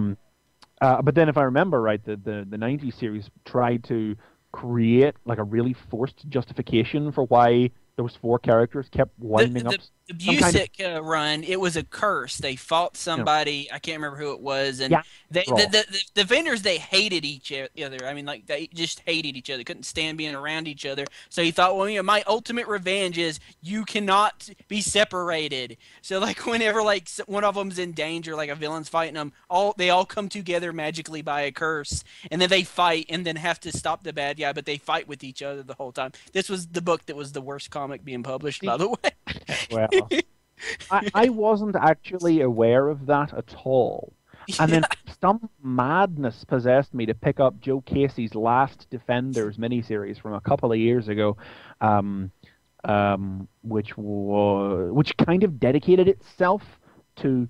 But then if I remember right, the 90s series tried to create like a really forced justification for why those 4 characters kept winding up. The Busick run, it was a curse. They fought somebody, I can't remember who it was, and the Defenders, they hated each other. I mean, like, they just hated each other, couldn't stand being around each other. So he thought, well, my ultimate revenge is you cannot be separated. So, like, whenever, like, one of them's in danger, like a villain's fighting them, they all come together magically by a curse, and then they fight and then have to stop the bad guy, but they fight with each other the whole time. This was the book that was the worst comic being published, by the way. Well, I wasn't actually aware of that at all. And then some madness possessed me to pick up Joe Casey's last Defenders miniseries from a couple of years ago, which kind of dedicated itself to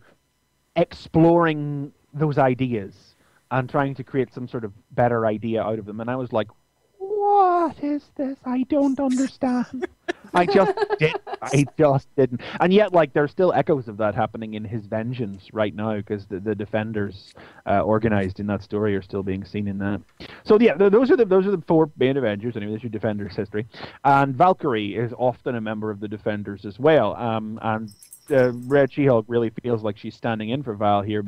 exploring those ideas and trying to create some sort of better idea out of them. And I was like, what is this? I don't understand. I just didn't. And yet, like, there's still echoes of that happening in his Vengeance right now, because the Defenders organized in that story are still being seen in that. So yeah, those are the four main Avengers. Anyway, there's your Defenders history. And Valkyrie is often a member of the Defenders as well. And Red She-Hulk really feels like she's standing in for Val here,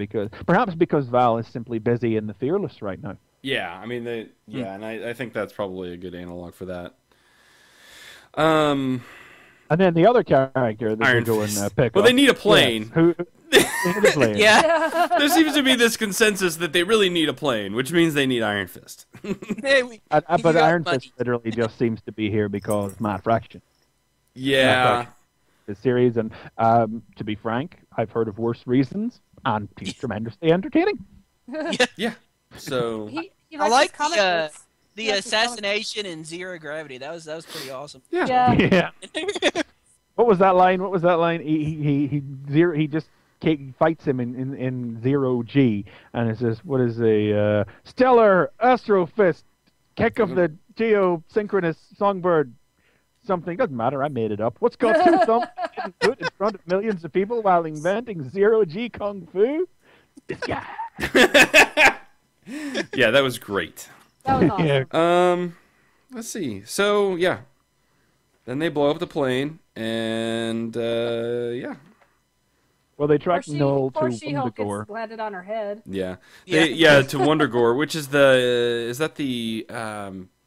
perhaps because Val is simply busy in the Fearless right now. Yeah, I mean, and I think that's probably a good analog for that. And then the other character that we go and pick well, up. They need a plane. Yeah. There seems to be this consensus that they really need a plane, which means they need Iron Fist. But Iron Fist literally just seems to be here because Matt Fraction. Yeah. The series, and to be frank, I've heard of worse reasons, and he's tremendously entertaining. Yeah. So I like the assassination in Zero Gravity. That was pretty awesome. Yeah. What was that line? He just fights him in 0G, and it says, "What is a stellar astro fist kick of the geosynchronous songbird?" Something doesn't matter. I made it up. What's got two thumbs and put in front of millions of people while inventing 0G kung fu? This guy. Yeah, that was great. That was awesome. Let's see. So yeah, then they blow up the plane, and yeah. Well, they track Null to She-Hulk Wundagore. gets landed on her head. Yeah. To Wundagore, which is is that the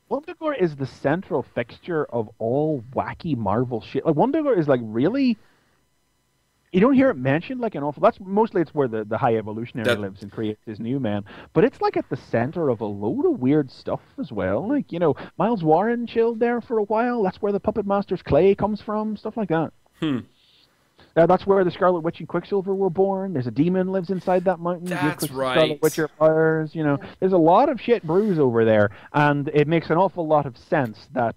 Wundagore is the central fixture of all wacky Marvel shit. Like, Wundagore is like really. You don't hear it mentioned like an awful. That's mostly it's where the High Evolutionary lives and creates his new man. But it's like at the center of a load of weird stuff as well. Like, Miles Warren chilled there for a while. That's where the Puppet Master's clay comes from. Stuff like that. That's where the Scarlet Witch and Quicksilver were born. There's a demon lives inside that mountain. That's right. Scarlet Witch powers. There's a lot of shit brews over there, and it makes an awful lot of sense that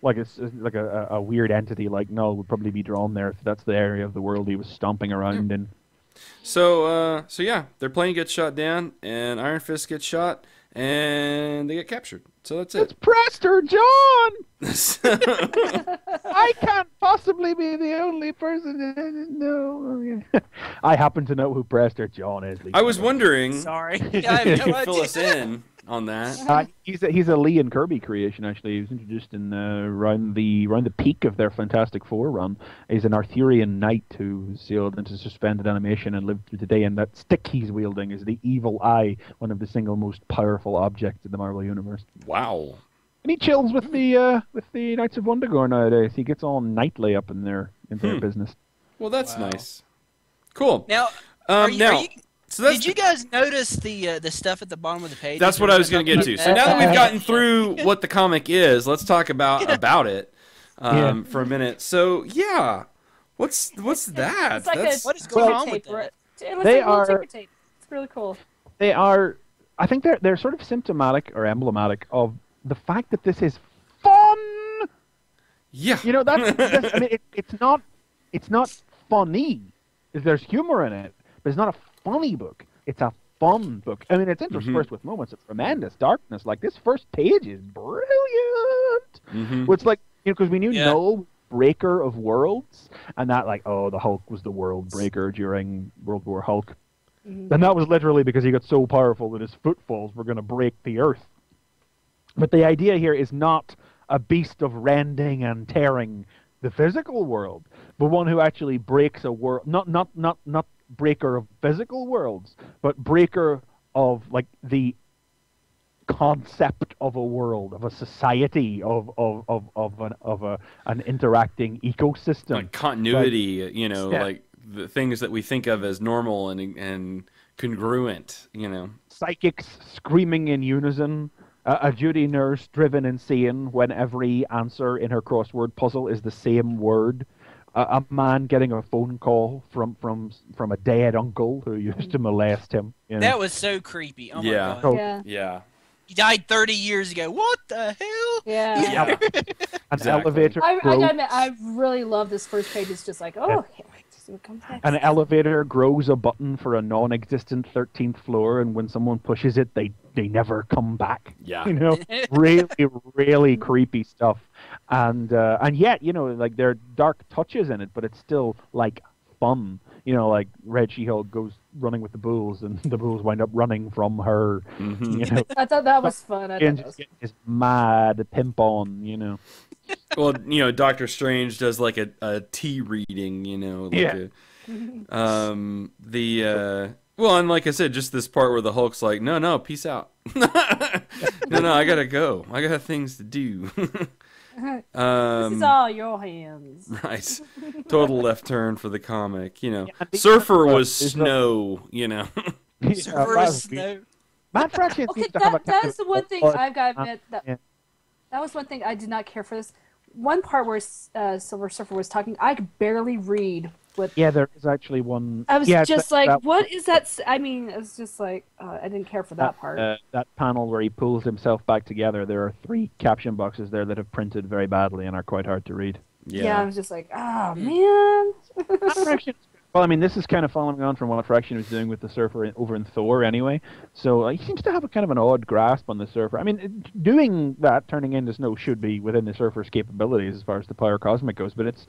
it's like a weird entity like Null would probably be drawn there if that's the area of the world he was stomping around in. So yeah, their plane gets shot down, and Iron Fist gets shot, and they get captured. So that's it. It's Prester John! I can't possibly be the only person that doesn't know. I happen to know who Prester John is. I was wondering. Sorry. I have no idea. Fill us in on that. He's a Lee and Kirby creation, actually. He was introduced in around the peak of their Fantastic Four run. He's an Arthurian knight who sailed into suspended animation and lived through the day, and that stick he's wielding is the Evil Eye, one of the single most powerful objects in the Marvel Universe. Wow. And he chills with the Knights of Wundagore nowadays. He gets all knightly up in their business. Well, that's nice. Cool. Now, did you guys notice the stuff at the bottom of the page? That's what I was going to get to. So now that we've gotten through what the comic is, let's talk about it for a minute. So yeah, what's that? It's like what is going on with that? that? It's really cool. They are. I think they're sort of symptomatic or emblematic of the fact that this is fun. Yeah. I mean, it's not funny. There's humor in it, but it's not a funny book. It's a fun book. I mean, it's interspersed with moments of tremendous darkness. Like, this first page is brilliant. It's like, because we knew Null, breaker of worlds, and that, like, the Hulk was the world breaker during World War Hulk. And that was literally because he got so powerful that his footfalls were going to break the earth. But the idea here is not a beast of rending and tearing the physical world, but one who actually breaks a world, not breaker of physical worlds, but breaker of like the concept of a world, of a society, of an interacting ecosystem, like continuity, like the things that we think of as normal and congruent, psychics screaming in unison. A Judy nurse driven insane when every answer in her crossword puzzle is the same word. A man getting a phone call from a dead uncle who used to molest him. That was so creepy. Oh my god. So, yeah. He died 30 years ago. What the hell? Yeah. An elevator. I really love this first page. It's just like, can't wait to see what comes next. An elevator grows a button for a non-existent 13th floor, and when someone pushes it, they never come back. Yeah. Really, really creepy stuff. and yet, you know, like there are dark touches in it, but it's still like fun. You know, like Red She-Hulk goes running with the bulls, and the bulls wind up running from her. Mm-hmm. You know, I thought that was fun. And just get this mad pimp on, you know. Well, you know, Doctor Strange does like a tea reading, you know. Like well, and like I said, just this part where the Hulk's like, no, peace out. no, I gotta go. I got things to do. This is all your hands. Right. Total left turn for the comic, you know. Surfer was snow, you know. Surfer was snow. Matt Fraction Okay, that is the one thing I've got to admit that was one thing I did not care for this. One part where Silver Surfer was talking, I could barely read. There is actually one. I was just like, what is that? I mean, it's just like, I didn't care for that part. That panel where he pulls himself back together, there are 3 caption boxes there that have printed very badly and are quite hard to read. Yeah, I was just like, oh, man. Well, I mean, this is kind of following on from what Fraction was doing with the Surfer over in Thor anyway. So he seems to have a kind of an odd grasp on the Surfer. I mean, doing that, turning into snow, should be within the Surfer's capabilities as far as the Power Cosmic goes. But it's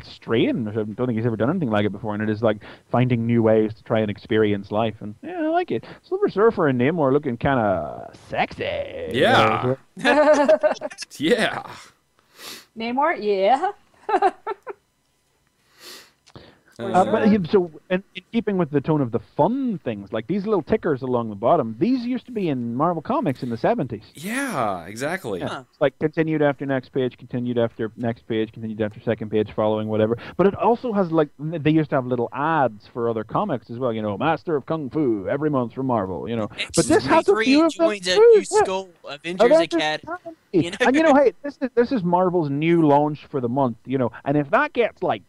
strange. I don't think he's ever done anything like it before, and it is like finding new ways to try and experience life. And yeah, I like it. Silver Surfer and Namor looking kind of sexy. Yeah. Yeah. Namor, yeah. So, in keeping with the tone of the fun things, like these little tickers along the bottom, these used to be in Marvel Comics in the 70s. Yeah, exactly. Yeah. It's like continued after next page, continued after next page, continued after second page, following whatever. But it also has, like, they used to have little ads for other comics as well. You know, Master of Kung Fu every month from Marvel. You know, but this has a few of them too. Skull, Avengers Academy. You know? And you know, hey, this is Marvel's new launch for the month. You know, and if that gets like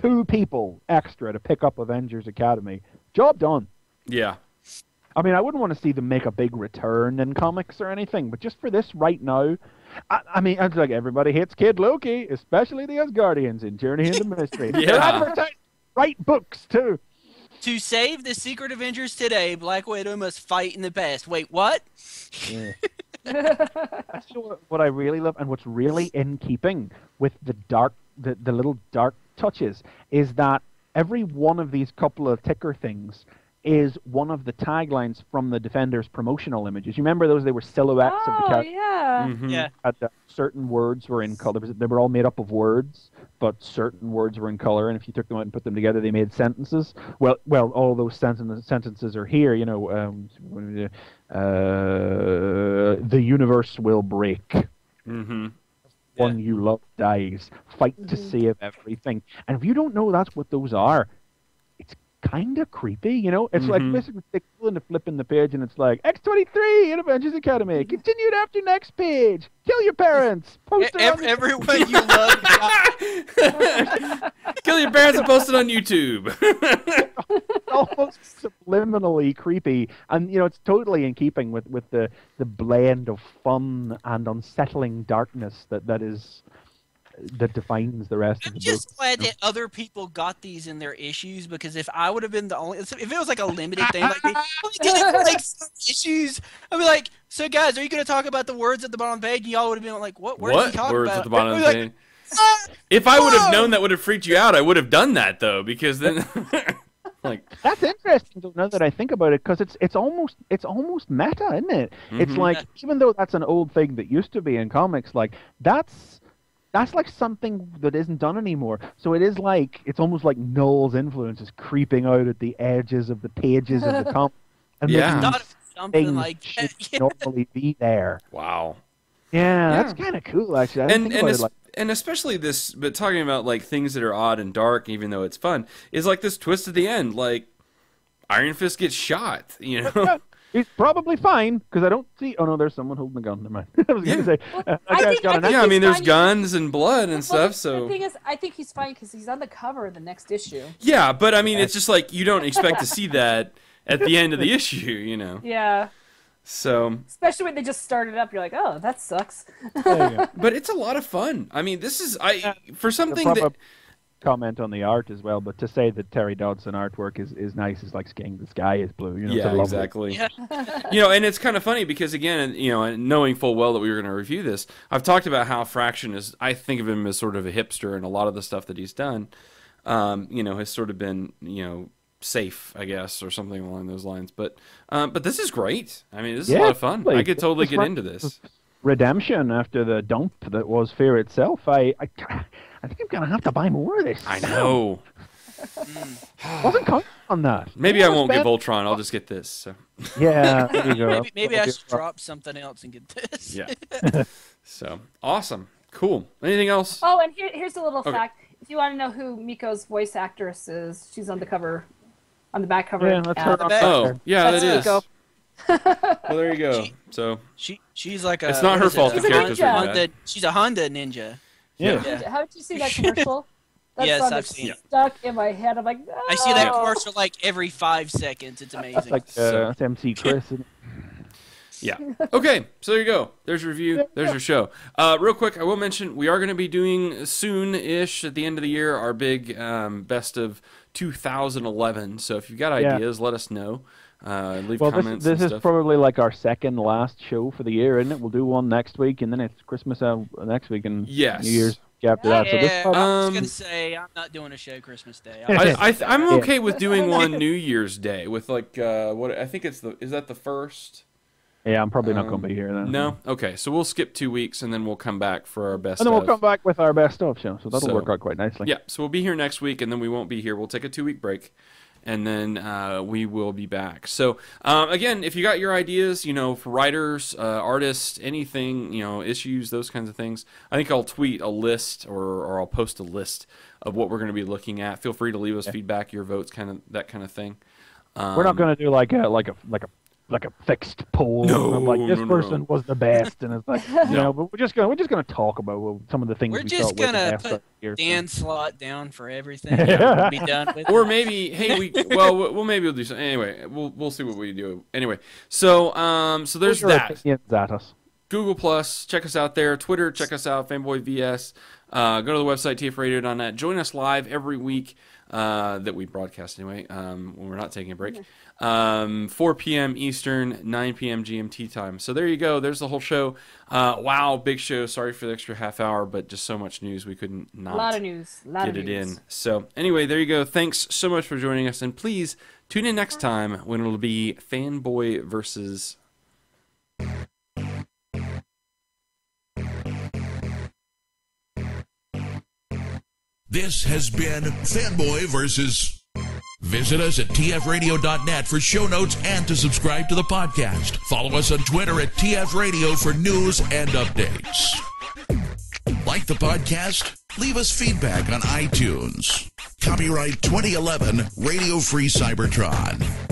2 people extra to pick up Avengers Academy, job done. Yeah. I mean, I wouldn't want to see them make a big return in comics or anything, but just for this right now, I mean, it's like everybody hates Kid Loki, especially the Asgardians in Journey into Mystery. They're advertising right books, too. To save the Secret Avengers today, Black Widow must fight in the past. Wait, what? Yeah. That's what I really love, and what's really in keeping with the little dark touches is that every one of these couple of ticker things is one of the taglines from the Defenders promotional images. You remember those? They were silhouettes of the characters. Yeah. Mm-hmm. Yeah. Certain words were in color. They were all made up of words, but certain words were in color, and if you took them out and put them together, they made sentences. Well, all those sentences are here. You know, the universe will break. Mm-hmm. One you love dies. Fight to save everything. And if you don't know that's what those are, it's kind of creepy, you know? It's like basically flipping the page and it's like, X-23 in Avengers Academy. Continued after next page. Kill your parents. Post Everyone you love. Kill your parents and post it on YouTube. Almost subliminally creepy, and you know it's totally in keeping with the blend of fun and unsettling darkness that defines the rest of the book. I'm just glad that other people got these in their issues, because if I would have been the only, if it was like a limited thing, like they did it for like some issues, I'd be like, so guys, are you going to talk about the words at the bottom of the page? And y'all would have been like, what words are you talking words about? at the bottom of the page? If I would have known that would have freaked you out, I would have done that though, because then like that's interesting though, now that I think about it, because it's almost meta, isn't it? It's like, even though that's an old thing that used to be in comics, like that's like something that isn't done anymore. So it is like, it's almost like Noel's influence is creeping out at the edges of the pages of the comic. And something like that. Should normally be there. Wow. Yeah, that's kind of cool, actually. I didn't think about it like and especially this, but talking about like things that are odd and dark, even though it's fun, is like this twist at the end. Like Iron Fist gets shot, you know. He's probably fine, because I don't see. Oh no, there's someone holding a gun. Never mind. I was gonna say. I mean, there's guns and blood and stuff. So the thing is, I think he's fine because he's on the cover of the next issue. Yeah, but I mean, it's just like you don't expect to see that at the end of the issue, you know. Yeah. So especially when they just started up, you're like, oh, that sucks. But it's a lot of fun. I mean, this is for something that comment on the art as well, but to say that Terry Dodson artwork is nice is like saying the sky is blue. You know, yeah, exactly. Yeah. And it's kind of funny because, again, knowing full well that we were going to review this, I've talked about how Fraction is, I think of him as sort of a hipster, and a lot of the stuff that he's done, has sort of been, safe, I guess, or something along those lines. But this is great. I mean, this is a lot of fun. I could totally get into this. Redemption after the dump that was Fear itself. I think I'm gonna have to buy more of this. I know. Wasn't counting on that. Maybe I won't get Voltron. I'll just get this. So. Yeah, there you go. Maybe I should drop something else and get this. Yeah. So awesome, cool. Anything else? Oh, and here's a little fact. If you want to know who Miko's voice actress is, she's on the cover, on the back cover. Yeah, that's her. Oh, yeah, that's that is. Miko. Well, there you go. She's like a. It's not her fault. The character's bad. She's a Honda ninja. Yeah. How did you see that commercial? That yes, song I've is seen it. Stuck in my head. I'm like, no. I see that commercial like every 5 seconds. It's amazing. That's like MC Chris. Yeah. Okay, so there you go. There's your review. There's your show. Real quick, I will mention we are going to be doing soon-ish at the end of the year our big best of 2011. So if you've got ideas, let us know. Leave comments. This is probably like our second last show for the year, isn't it? We'll do one next week, and then it's Christmas next week, and New Year's after that. Yeah, so I was gonna say I'm not doing a show Christmas Day. I'm okay with doing one New Year's Day with like what I think is that the first. Yeah, I'm probably not going to be here then. No? Okay, so we'll skip 2 weeks, and then we'll come back for our best of. And then we'll come back with our best of show, so that'll work out quite nicely. Yeah, so we'll be here next week, and then we won't be here. We'll take a 2-week break, and then we will be back. So, again, if you got your ideas, for writers, artists, anything, issues, those kinds of things, I think I'll tweet a list or I'll post a list of what we're going to be looking at. Feel free to leave us feedback, your votes, that kind of thing. We're not going to do like a fixed poll. No, like this person was the best, and it's like but we're just gonna talk about some of the things we're just gonna put Dan Slott down for everything. We'll be done with or maybe maybe we'll do something anyway. We'll see what we do anyway. So there's that. Google Plus, check us out there. Twitter, check us out. Fanboy VS. Go to the website tfradio.net. Join us live every week that we broadcast anyway when we're not taking a break. 4 p.m. Eastern, 9 p.m. GMT time. So there you go. There's the whole show. Wow, big show. Sorry for the extra half hour, but just so much news we couldn't not a lot of news. Get it in. So anyway, there you go. Thanks so much for joining us, and please tune in next time when it'll be Fanboy Versus. This has been Fanboy Versus. Visit us at tfradio.net for show notes and to subscribe to the podcast. Follow us on Twitter at tfradio for news and updates. Like the podcast? Leave us feedback on iTunes. Copyright 2011 Radio Free Cybertron.